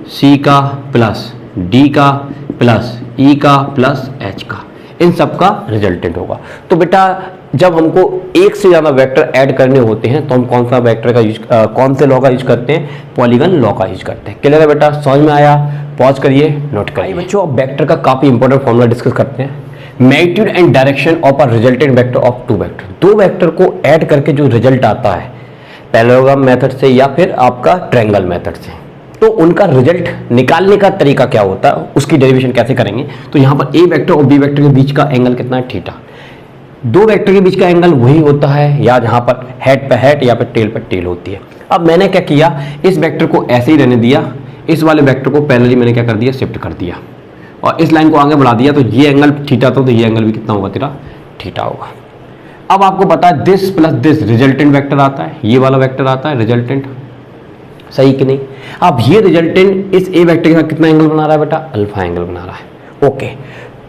सी का प्लस डी का प्लस ई का प्लस एच का, इन सब का रिजल्टेंट होगा। तो बेटा जब हमको एक से ज़्यादा वेक्टर ऐड करने होते हैं तो हम कौन सा वेक्टर का यूज, कौन से लॉ का यूज करते हैं, पॉलीगन लॉ का यूज करते हैं। क्लियर है बेटा? समझ में आया? पॉज करिए, नोट करिए। बच्चों अब वेक्टर का काफी इंपॉर्टेंट फॉर्मूला डिस्कस करते हैं। Magnitude and direction of a resultant vector of two vector. दो वेक्टर को ऐड करके जो रिजल्ट आता है पैरेललोग्राम मेथड से या फिर आपका ट्रायंगल मेथड से, तो उनका रिजल्ट निकालने का तरीका क्या होता है, उसकी डेरिवेशन कैसे करेंगे। तो यहाँ पर ए वेक्टर और बी वेक्टर के बीच का एंगल कितना है, थीटा। दो वेक्टर के बीच का एंगल वही होता है या जहां पर हेड पे हेड या फिर टेल पे टेल होती है। अब मैंने क्या किया, इस वेक्टर को ऐसे ही रहने दिया, इस वाले वेक्टर को पैरेलली मैंने क्या कर दिया, शिफ्ट कर दिया और इस लाइन को आगे बढ़ा दिया। तो ये एंगल थीटा था, तो ये एंगल भी कितना होगा तेरा, थीटा होगा। अब आपको पता है this plus this resultant vector आता है, ये वाला वेक्टर आता है रिजल्टेंट, सही कि नहीं। अब ये रिजल्टेंट इस ए वेक्टर के साथ कितना एंगल बना रहा है बेटा, अल्फा एंगल बना रहा है। ओके,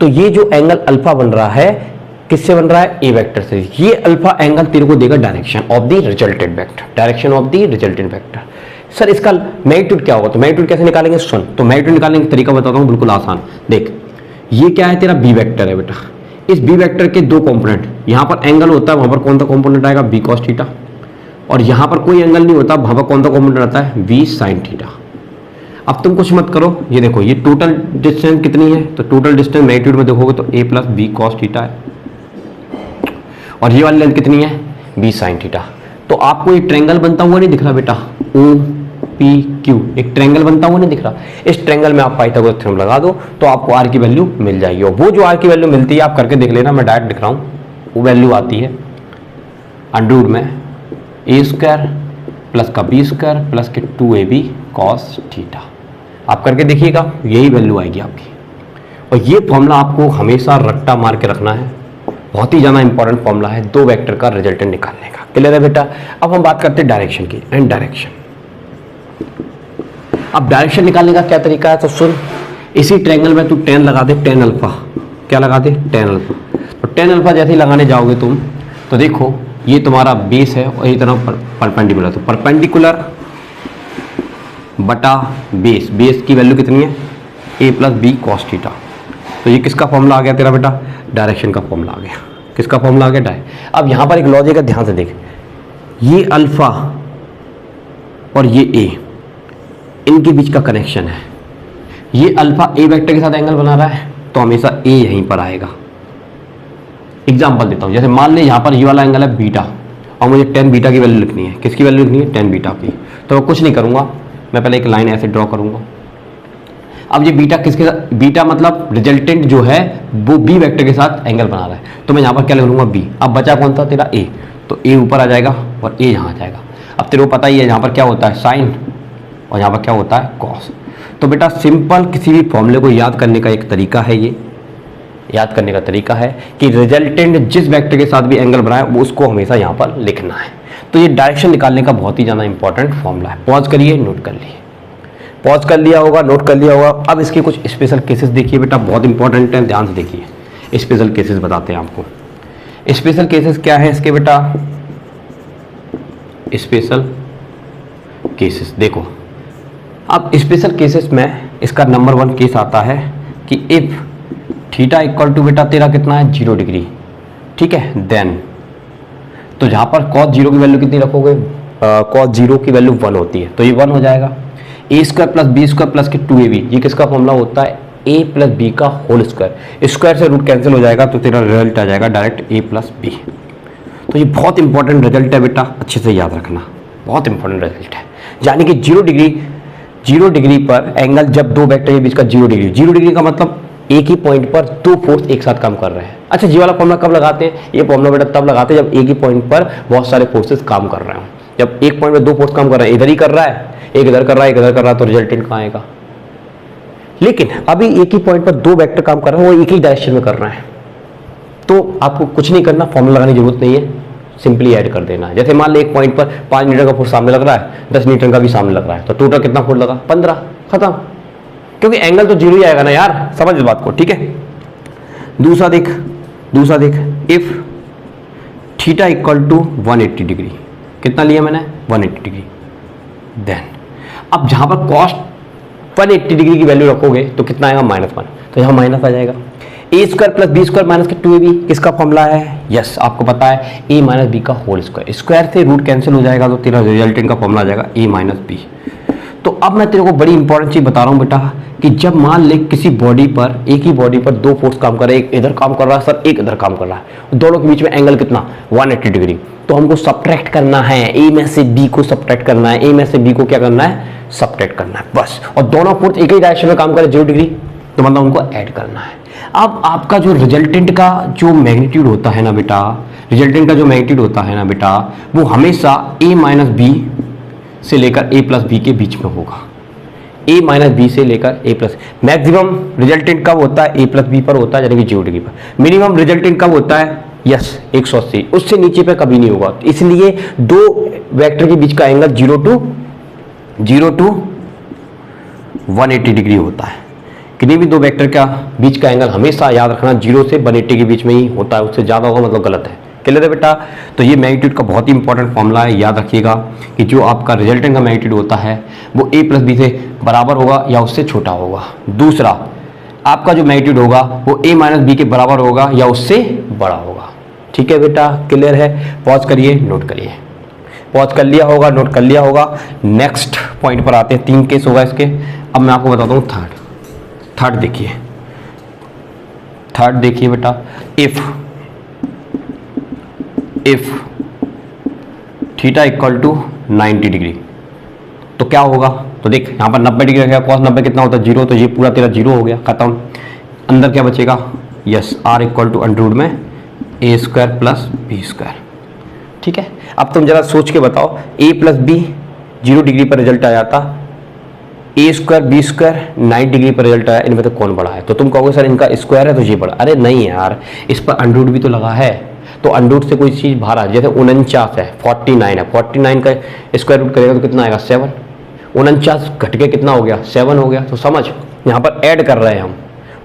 तो ये जो एंगल अल्फा बन रहा है किससे बन रहा है, ए वेक्टर से। ये अल्फा एंगल तेरे को देगा direction of the resultant vector, direction of the resultant vector. Sir इसका मैग्नीट्यूड क्या होगा, तो मैग्नीट्यूड कैसे निकालेंगे, सुन। तो मैग्नीट्यूड निकालने का तरीका बताता हूँ, बिल्कुल आसान। देख ये क्या है, तेरा बी वेक्टर है बेटा। इस बी वेक्टर के दो कंपोनेंट, यहां पर एंगल होता है, वहां पर कौन सा कंपोनेंट आएगा, बी कॉस थीटा, और यहां पर कोई एंगल नहीं होता, वहां पर कौन सा कंपोनेंट आता है, बी साइन थीटा। अब तुम कुछ मत करो, ये देखो ये टोटल डिस्टेंस कितनी है, तो टोटल डिस्टेंस मैग्नीट्यूड में देखोगे तो ए प्लस बी कॉस थीटा है, और ये वाली लेंथ कितनी है, बी साइन थीटा। तो आपको ये ट्रायंगल बनता हुआ नहीं दिख रहा बेटा, ओ पी क्यू, एक ट्रायंगल बनता हुआ नहीं दिख रहा। इस ट्रायंगल में आप पाइथागोरस थ्योरम लगा दो तो आपको आर की वैल्यू मिल जाएगी, और वो जो आर की वैल्यू मिलती है आप करके देख लेना, मैं डायरेक्ट दिख रहा हूँ। वो वैल्यू आती है अंडर रूट में ए स्क्वायर प्लस का बी स्क्वायर प्लस के 2ab कॉस थीटा। आप करके देखिएगा, यही वैल्यू आएगी आपकी। और ये फॉर्मूला आपको हमेशा रट्टा मार के रखना है, बहुत ही ज़्यादा इंपॉर्टेंट फॉर्मूला है दो वेक्टर का रिजल्टेंट निकालने का। क्लियर है बेटा। अब हम बात करते हैं डायरेक्शन की, एंड डायरेक्शन। अब डायरेक्शन निकालने का क्या तरीका है, तो सुन, इसी ट्रायंगल में तू टेन लगा दे, टेन अल्फा, क्या लगा दे, टेन अल्फा। तो टेन अल्फा जैसे ही लगाने जाओगे तुम, तो देखो ये तुम्हारा बेस है और ये तरफ परपेंडिकुलर, तो परपेंडिकुलर बटा बेस, बेस की वैल्यू कितनी है, A plus B cos theta. तो ये किसका फॉर्मूला आ गया तेरा बेटा, डायरेक्शन का फॉर्मूला आ गया। किसका फॉर्मूला आ गया, अब यहां पर एक लॉजिक है, ध्यान से देख, ये अल्फा और ये ए, इनके बीच का कनेक्शन है। ये अल्फा ए वेक्टर के साथ एंगल बना रहा है, तो हमेशा ए यहीं पर आएगा। एग्जांपल देता हूं, जैसे मान ले यहां पर ये वाला एंगल है बीटा, और मुझे टेन बीटा की वैल्यू लिखनी है। किसकी वैल्यू लिखनी है, टेन बीटा की। तो मैं कुछ नहीं करूंगा, मैं पहले एक लाइन ऐसे ड्रॉ करूंगा। अब ये बीटा किसके साथ, बीटा मतलब रिजल्टेंट जो है वो बी वेक्टर के साथ एंगल बना रहा है, तो मैं यहाँ पर क्या लिख लूंगा, बी। अब बचा कौन सा तेरा ए, तो ए ऊपर आ जाएगा और ए यहाँ आ जाएगा। अब तेरे को पता ही है यहाँ पर क्या होता है, साइन, और यहाँ पर क्या होता है, कॉस। तो बेटा सिंपल किसी भी फॉर्मूले को याद करने का एक तरीका है, ये याद करने का तरीका है कि रिजल्टेंट जिस वेक्टर के साथ भी एंगल बनाए वो उसको हमेशा यहाँ पर लिखना है। तो ये डायरेक्शन निकालने का बहुत ही ज़्यादा इंपॉर्टेंट फॉर्मूला है। पॉज करिए, नोट कर लिए, पॉज कर लिया होगा, नोट कर लिया होगा। अब इसके कुछ स्पेशल केसेस देखिए बेटा, बहुत इंपॉर्टेंट है, ध्यान से देखिए। स्पेशल केसेस बताते हैं आपको। स्पेशल केसेस क्या है इसके बेटा, स्पेशल केसेस देखो। अब स्पेशल केसेस में इसका नंबर 1 केस आता है कि इफ थीटा इक्वल टू बेटा तेरा कितना है, 0 डिग्री, ठीक है। देन तो जहां पर cos 0 की वैल्यू कितनी रखोगे, cos 0 की वैल्यू 1 होती है, तो ये 1 हो जाएगा। A square plus B square plus के 2ab, ये किसका फॉर्मूला होता है, ए प्लस बी का होल स्क्वायर। स्क्वायर से रूट कैंसिल हो जाएगा, तो तेरा रिजल्ट आ जाएगा डायरेक्ट ए प्लस बी। तो ये बहुत इंपॉर्टेंट रिजल्ट है बेटा, अच्छे से याद रखना, बहुत इंपॉर्टेंट रिजल्ट है। यानी कि 0 डिग्री पर एंगल जब दो वेक्टर के बीच का 0 डिग्री, 0 डिग्री का मतलब एक ही पॉइंट पर दो फोर्स एक साथ काम कर रहे हैं। अच्छा, जी वाला फॉर्मूला कब लगाते हैं, ये फॉर्मूला बेटा तब लगाते हैं जब एक ही पॉइंट पर बहुत सारे फोर्सेस काम कर रहे हैं। जब एक पॉइंट पर दो फोर्स काम कर रहे हैं, इधर ही कर रहा है, एक इधर कर रहा है, एक इधर कर रहा है, तो रिजल्टेंट कहाँ आएगा। लेकिन अभी एक ही पॉइंट पर दो वेक्टर काम कर रहे हैं, वो एक ही डायरेक्शन में कर रहे हैं, तो आपको कुछ नहीं करना, फॉर्मूला लगाने की जरूरत नहीं है, सिंपली ऐड कर देना है। जैसे मान लो एक पॉइंट पर 5 मीटर का फोर्स सामने लग रहा है, 10 मीटर का भी सामने लग रहा है, तो टोटल कितना फोर्स लगा, 15, खत्म। क्योंकि एंगल तो 0 ही आएगा ना यार, समझ इस बात को, ठीक है। दूसरा देख, if theta equal to 180 degree, कितना लिया मैंने, 180 डिग्री। देन अब जहां पर कॉस 180 डिग्री की वैल्यू रखोगे तो कितना आएगा, -1, तो यहाँ माइनस आ जाएगा। A square plus B square minus के 2ab किसका फॉर्मूला है, यस आपको पता है, ए माइनस बी का होल स्क्वायर। स्क्वायर से रूट कैंसिल हो जाएगा, तो तेरा रिजल्टेंट का फॉर्मूला आ जाएगा ए माइनस बी। तो अब मैं तेरे को बड़ी इंपॉर्टेंट चीज बता रहा हूँ बेटा, कि जब मान ले किसी बॉडी पर, एक ही बॉडी पर दो फोर्स काम कर रहे हैं, एक इधर काम कर रहा है सर, एक इधर काम कर रहा है, दोनों के बीच में एंगल कितना, 180 डिग्री। तो हमको सब्ट्रैक्ट करना है, ए में से बी को सब्ट्रैक्ट करना है, ए में से बी को क्या करना है, सब्ट्रैक्ट करना है बस। और दोनों फोर्स एक ही डायरेक्शन में काम करे 0 डिग्री, तो मतलब उनको ऐड करना है। अब आपका जो रिजल्टेंट का जो मैग्नीट्यूड होता है ना बेटा, रिजल्टेंट का जो मैग्नीट्यूड होता है ना बेटा, वो हमेशा a माइनस बी से लेकर a प्लस बी के बीच में होगा। a माइनस बी से लेकर a प्लस, मैक्सिमम रिजल्टेंट कब होता है? a प्लस बी पर होता है, यानी कि 0 डिग्री पर। मिनिमम रिजल्टेंट कब होता है? यस 180, उससे नीचे पे कभी नहीं होगा। इसलिए दो वेक्टर के बीच का एंगल 0 टू 180 डिग्री होता है। किसी भी दो वेक्टर का बीच का एंगल हमेशा याद रखना 0 से 180 के बीच में ही होता है, उससे ज़्यादा होगा मतलब गलत है। क्लियर है बेटा? तो ये मैग्नीट्यूड का बहुत ही इंपॉर्टेंट फॉर्मूला है, याद रखिएगा कि जो आपका रिजल्टेंट का मैग्नीट्यूड होता है वो a प्लस बी से बराबर होगा या उससे छोटा होगा। दूसरा, आपका जो मैग्नीट्यूड होगा वो a माइनस बी के बराबर होगा या उससे बड़ा होगा। ठीक है बेटा, क्लियर है? पॉज करिए, नोट करिए। पॉज कर लिया होगा, नोट कर लिया होगा। नेक्स्ट पॉइंट पर आते हैं, 3 केस होगा इसके। अब मैं आपको बताता हूँ थर्ड देखिए, थर्ड देखिए बेटा। If theta equal to 90 degree तो क्या होगा? तो देख यहाँ पर 90 डिग्री रखेगा, कॉस 90 कितना होता है? 0, तो ये पूरा तेरा 0 हो गया, खत्म। अंदर क्या बचेगा? Yes, r equal to under root में a square plus B square. ठीक है, अब तुम जरा सोच के बताओ, a प्लस बी 0 डिग्री पर रिजल्ट आ जाता, a square B square 90 degree पर रिजल्ट आया, इनमें तो कौन बड़ा है? तो तुम कहोगे सर इनका स्क्वायर है तो ये बड़ा। अरे नहीं यार, इस पर अंडर रूट भी तो लगा है, तो अंडर रूट से कोई चीज़ बाहर आ, जैसे 49 है, 49 है, 49 का स्क्वायर रूट करेगा तो कितना आएगा? 7। 49 घट के कितना हो गया? 7 हो गया। तो समझ, यहाँ पर ऐड कर रहे हैं हम,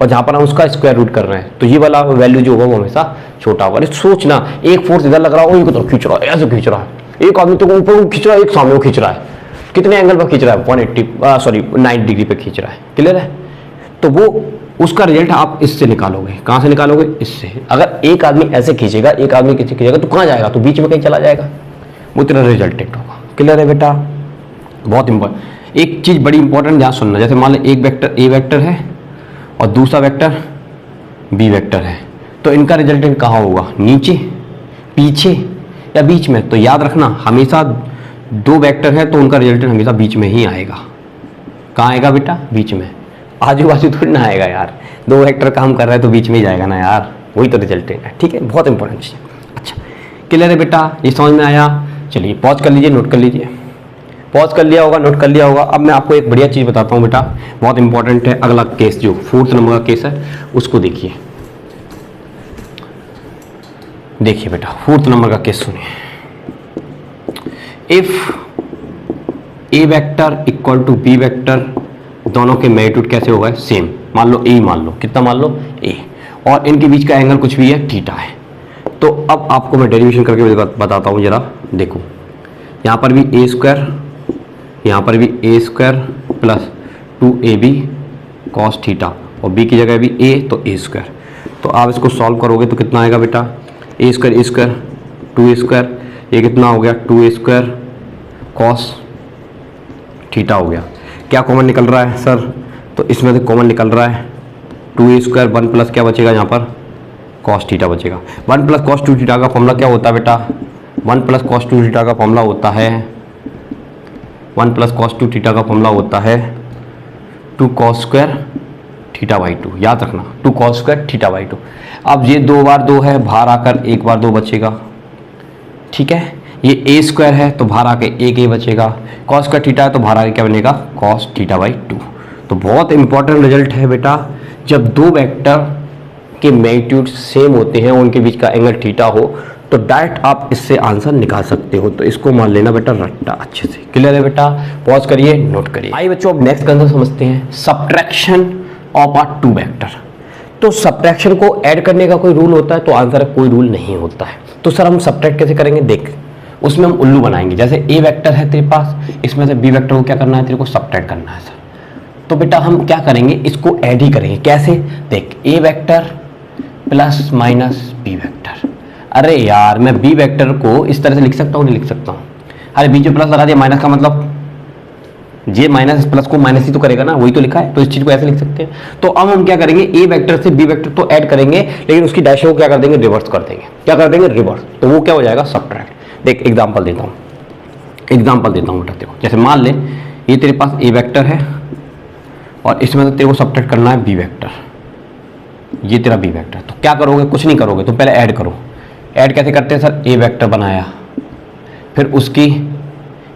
और जहाँ पर हम उसका स्क्वायर रूट कर रहे हैं, तो ये वाला वैल्यू जो होगा वो हमेशा छोटा होगा। अरे सोचना, एक फोर्स इधर लग रहा है, तो खींच रहा है, ऐसे खींच रहा है, एक आदमी तो ऊपर खींच रहा है, एक सामने खींच रहा है, कितने एंगल पर खींच रहा है? 90 डिग्री पे खींच रहा है। क्लियर है? तो वो उसका रिजल्ट आप इससे निकालोगे। कहाँ से निकालोगे? इससे। अगर एक आदमी ऐसे खींचेगा, एक आदमी किसी खींचेगा, तो कहाँ जाएगा? तो बीच में कहीं चला जाएगा, वो तेरा रिजल्टेंट होगा। क्लियर है बेटा? बहुत इंपॉर्टेंट। एक चीज़ बड़ी इंपॉर्टेंट ध्यान सुनना, जैसे मान लो एक वेक्टर ए वेक्टर है और दूसरा वेक्टर बी वेक्टर है, तो इनका रिजल्टेंट कहाँ होगा? नीचे, पीछे या बीच में? तो याद रखना, हमेशा दो वेक्टर है तो उनका रिजल्टेंट हमेशा बीच में ही आएगा। कहाँ आएगा बेटा? बीच में। आजू बाजू थोड़ी ना आएगा यार, दो वेक्टर काम कर रहा है तो बीच में ही जाएगा ना यार, वही तो रिजल्टेंट है। ठीक है, बहुत इंपॉर्टेंट चीज़। अच्छा, क्लियर है बेटा? ये समझ में आया? चलिए पॉज कर लीजिए, नोट कर लीजिए। पॉज कर लिया होगा, नोट कर लिया होगा। अब मैं आपको एक बढ़िया चीज़ बताता हूँ बेटा, बहुत इंपॉर्टेंट है। अगला केस जो 4th नंबर का केस है उसको देखिए। देखिए बेटा, 4th नंबर का केस सुनिए। If A vector equal to B vector, दोनों के मैग्नीट्यूड कैसे होगा? सेम। मान लो ए, मान लो कितना, मान लो ए, और इनके बीच का एंगल कुछ भी है, थीटा है। तो अब आपको मैं डेरिवेशन करके बताता हूँ, जरा देखो। यहाँ पर भी ए स्क्वायर, यहाँ पर भी A square plus 2ab cos theta, और बी की जगह भी ए तो ए स्क्वायर। तो आप इसको सॉल्व करोगे तो कितना आएगा बेटा? ए स्क्वायर 2a स्क्वायर, ये कितना हो गया? 2a स्क्वायर कॉस थीटा हो गया। क्या कॉमन निकल रहा है सर? तो इसमें से कॉमन निकल रहा है 2a स्क्वायर, 1 प्लस क्या बचेगा यहाँ पर? कॉस थीटा बचेगा। 1 प्लस कॉस 2 थीटा का फॉर्मूला क्या होता है बेटा? 1 प्लस कॉस 2 थीटा का फॉर्मूला होता है 1 प्लस कॉस 2 थीटा का फॉर्मूला होता है 2 कॉस स्क्वायर थीटा बाई 2। याद रखना, 2 कॉस स्क्वायर थीटा बाई 2। अब ये 2 बार 2 है, बाहर आकर 1 बार 2 बचेगा। ठीक है, ये ए स्क्वायर है तो बाहर आके एक ए बचेगा, कॉस स्क्वायर थीटा है तो बाहर आके क्या बनेगा? Cos theta by 2। तो बहुत इंपॉर्टेंट रिजल्ट है बेटा, जब दो वेक्टर के मैग्नीट्यूड सेम होते हैं, उनके बीच का एंगल थीटा हो, तो डायरेक्ट आप इससे आंसर निकाल सकते हो। तो इसको मान लेना बेटा रट्टा अच्छे से। क्लियर है बेटा? पॉज करिए, नोट करिए। आइए बच्चों, अब नेक्स्ट कंसेप्ट समझते हैं, subtraction of a two vector. तो सब्ट्रैक्शन को ऐड करने का कोई रूल होता है? तो आंसर कोई रूल नहीं होता है। तो सर हम सब्ट्रैक्ट कैसे करेंगे? देख, उसमें हम उल्लू बनाएंगे। जैसे ए वेक्टर है तेरे पास, इसमें से बी वेक्टर को क्या करना है? तेरे को सब्ट्रैक्ट करना है सर। तो बेटा हम क्या करेंगे? इसको ऐड ही करेंगे। कैसे? देख, A vector plus minus B vector. अरे यार, मैं बी वेक्टर को इस तरह से लिख सकता हूँ? नहीं लिख सकता हूँ। अरे बीच में प्लस लगा दिया, माइनस का मतलब ये माइनस प्लस को माइनस ही तो करेगा ना, वही तो लिखा है। तो इस चीज को ऐसे लिख सकते हैं। तो अब हम क्या करेंगे? ए वेक्टर से बी वेक्टर तो ऐड करेंगे, लेकिन उसकी डायरेक्शन को क्या कर देंगे? रिवर्स कर देंगे। क्या कर देंगे? रिवर्स। तो वो क्या हो जाएगा? सब्ट्रैक्ट। देख एग्जाम्पल देता हूँ बेटा तेरे को। जैसे मान ले ये तेरे पास ए वेक्टर है और इसमें से तेरे को सब्ट्रैक्ट करना है बी वेक्टर। ये तेरा बी वेक्टर। तो क्या करोगे, कुछ नहीं करोगे, तो पहले ऐड करो। ऐड कैसे करते हैं सर, ए वेक्टर बनाया, फिर उसकी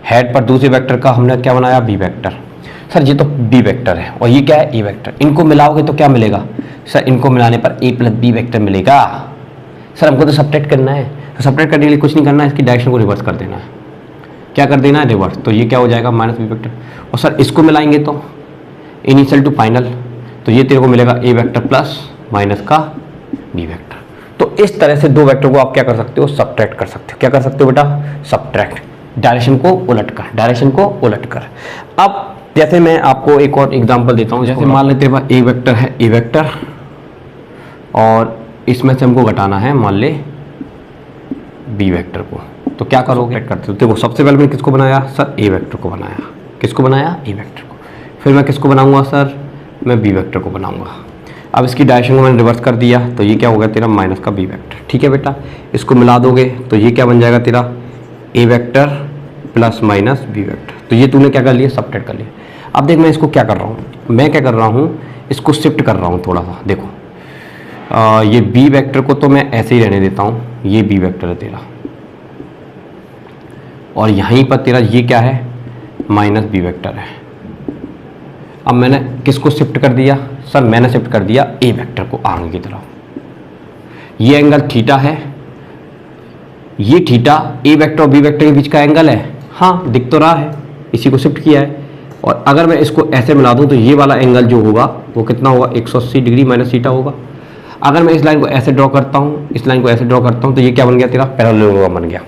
हेड पर दूसरे वेक्टर का हमने क्या बनाया, बी वेक्टर। सर ये तो बी वेक्टर है और ये क्या है, ए वेक्टर। इनको मिलाओगे तो क्या मिलेगा सर, इनको मिलाने पर ए प्लस बी वेक्टर मिलेगा। सर हमको तो सब्ट्रैक्ट करना है, तो सब्ट्रैक्ट करने के लिए कुछ नहीं करना है, इसकी डायरेक्शन को रिवर्स कर देना है। क्या कर देना है, रिवर्स। तो ये क्या हो जाएगा, माइनस बी वेक्टर। और सर इसको मिलाएंगे तो इनिशियल टू फाइनल, तो ये तेरे को मिलेगा ए वेक्टर प्लस माइनस का बी वेक्टर। तो इस तरह से दो वेक्टर को आप क्या कर सकते हो, सब्ट्रैक्ट कर सकते हो। क्या कर सकते हो बेटा, सब्ट्रैक्ट, डायरेक्शन को उलट कर, डायरेक्शन को उलट कर। अब जैसे मैं आपको एक और एग्जांपल देता हूँ, जैसे मान लेते हैं ए वेक्टर है, ए वेक्टर, और इसमें से हमको घटाना है मान ले बी वेक्टर को। तो क्या करोगे, करते हो। देखो सबसे पहले मैंने किसको बनाया सर, ए वेक्टर को बनाया। किसको बनाया, ए वेक्टर को। फिर मैं किसको बनाऊंगा सर, मैं बी वेक्टर को बनाऊंगा। अब इसकी डायरेक्शन को मैंने रिवर्स कर दिया, तो ये क्या हो गया तेरा, माइनस का बी वेक्टर। ठीक है बेटा, इसको मिला दोगे तो ये क्या बन जाएगा तेरा, A vector plus minus B vector. तो ये तूने क्या कर लिया, सब्ट्रैक्ट कर लिया। अब देख मैं इसको क्या कर रहा हूँ, मैं क्या कर रहा हूँ, इसको शिफ्ट कर रहा हूँ थोड़ा सा। देखो ये बी वेक्टर को तो मैं ऐसे ही रहने देता हूँ, ये बी वेक्टर है तेरा, और यहीं पर तेरा ये क्या है, माइनस बी वेक्टर है। अब मैंने किसको शिफ्ट कर दिया सर, मैंने शिफ्ट कर दिया ए वेक्टर को आगे की तरफ। ये एंगल थीटा है, ये थीटा ए वेक्टर और बी वेक्टर के बीच का एंगल है, हाँ दिख तो रहा है, इसी को शिफ्ट किया है। और अगर मैं इसको ऐसे मिला दूं तो ये वाला एंगल जो होगा वो कितना होगा, 180 डिग्री माइनस थीटा होगा। अगर मैं इस लाइन को ऐसे ड्रॉ करता हूँ, इस लाइन को ऐसे ड्रॉ करता हूँ, तो ये क्या बन गया तेरा, पैरेललोग्राम बन गया।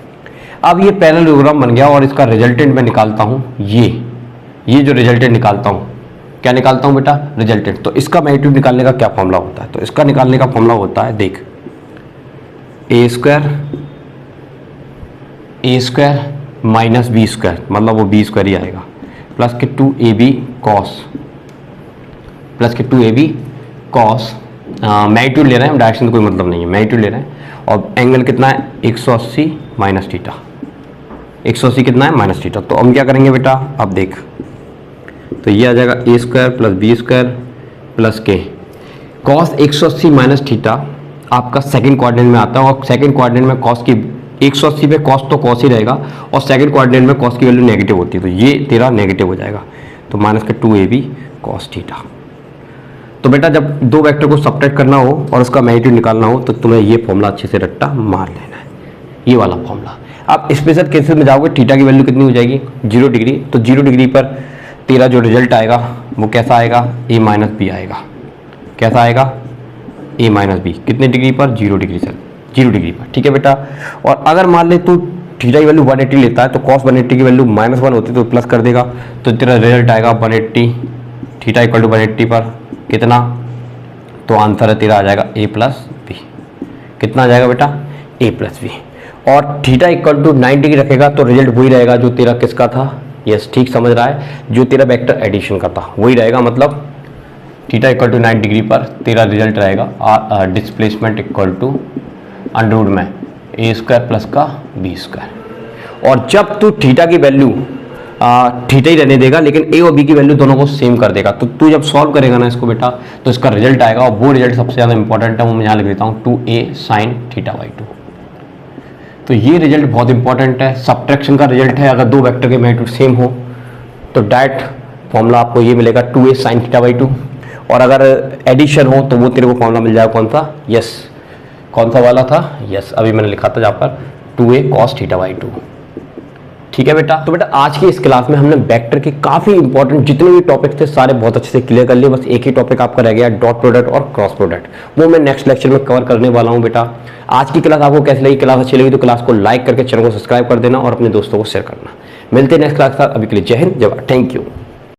अब ये पैरेललोग्राम बन गया और इसका रिजल्टेंट मैं निकालता हूँ, ये जो रिजल्टेंट निकालता हूँ, क्या निकालता हूँ बेटा, रिजल्टेंट। तो इसका मैग्नीट्यूड निकालने का क्या फॉर्मूला होता है, तो इसका निकालने का फॉर्मूला होता है, देख ए स्क्वायर माइनस बी स्क्वायर, मतलब वो बी स्क्वायर ही आएगा, प्लस के 2ab कॉस, प्लस के 2ab कॉस। मैग्नीट्यूड ले रहे हैं हम, डायरेक्शन का कोई मतलब नहीं है, मैग्नीट्यूड ले रहे हैं। और एंगल कितना है, 180 माइनस थीटा, 180 कितना है, माइनस थीटा। तो हम क्या करेंगे बेटा, अब देख, तो ये आ जाएगा A square plus B square plus के कॉस 180 माइनस थीटा आपका सेकंड क्वाड्रेंट में आता है। और सेकंड क्वाड्रेंट में कॉस की 180 पे कॉस तो कॉस ही रहेगा, और सेकंड क्वाड्रेंट में कॉस की वैल्यू नेगेटिव होती है, तो ये तेरा नेगेटिव हो जाएगा। तो माइनस के 2ab कॉस थीटा। तो बेटा जब दो वेक्टर को सब्ट्रैक्ट करना हो और उसका मैग्नीट्यूड निकालना हो तो तुम्हें ये फॉर्मूला अच्छे से रट्टा मार लेना है, ये वाला फॉर्मूला। अब स्पेशल केसेस में जाओगे, थीटा की वैल्यू कितनी हो जाएगी, 0 डिग्री। तो 0 डिग्री पर तेरा जो रिजल्ट आएगा वो कैसा आएगा, a माइनस बी आएगा। कैसा आएगा, a माइनस बी। कितने डिग्री पर, 0 डिग्री से, 0 डिग्री पर। ठीक है बेटा। और अगर मान ले तू थीटा की वैल्यू 180 लेता है तो कॉस 180 की वैल्यू -1 होती है तो प्लस कर देगा, तो तेरा रिजल्ट आएगा 180, थीटा इक्वल टू 180 पर कितना, तो आंसर है तेरा आ जाएगा a प्लस बी। कितना आ जाएगा बेटा, a प्लस बी। और थीटा इक्वल टू 90 डिग्री रखेगा तो रिजल्ट वही रहेगा जो तेरा किसका था, यस ठीक समझ रहा है, जो तेरा वेक्टर एडिशन का था वही रहेगा। मतलब थीटा इक्वल टू 90 डिग्री पर तेरा रिजल्ट रहेगा डिस्प्लेसमेंट इक्वल टू अंडरवुड में ए स्क्वायर प्लस का बी स्क्वायर। और जब तू थीटा की वैल्यू थीटा ही रहने देगा, लेकिन ए और बी की वैल्यू दोनों को सेम कर देगा, तो तू जब सॉल्व करेगा ना इसको बेटा, तो इसका रिजल्ट आएगा। और वो रिजल्ट सबसे ज़्यादा इंपॉर्टेंट है, वो मैं यहाँ लिख देता हूँ 2a साइन थीटा बाई 2। तो ये रिजल्ट बहुत इंपॉर्टेंट है, सब्ट्रैक्शन का रिजल्ट है। अगर दो वेक्टर के मैग्नीट्यूड सेम हो तो डायरेक्ट फॉर्मूला आपको ये मिलेगा 2a साइन थीटा बाई 2। और अगर एडिशन हो तो वो तेरे को फॉर्मूला मिल जाएगा कौन सा, यस कौन सा वाला था, यस अभी मैंने लिखा था जहाँ पर 2a कॉस थीटा बाई 2। ठीक है बेटा। तो बेटा आज की इस क्लास में हमने वेक्टर के काफी इंपॉर्टेंट जितने भी टॉपिक थे सारे बहुत अच्छे से क्लियर कर लिए। बस एक ही टॉपिक आपका रह गया, डॉट प्रोडक्ट और क्रॉस प्रोडक्ट, वो मैं नेक्स्ट लेक्चर में कवर करने वाला हूं बेटा। आज की क्लास आपको कैसी लगी, क्लास अच्छी लगी तो क्लास को लाइक करके चैनल को सब्सक्राइब कर देना और अपने दोस्तों को शेयर करना। मिलते हैं नेक्स्ट क्लास के साथ, अभी के लिए जय हिंद, जय भारत, थैंक यू।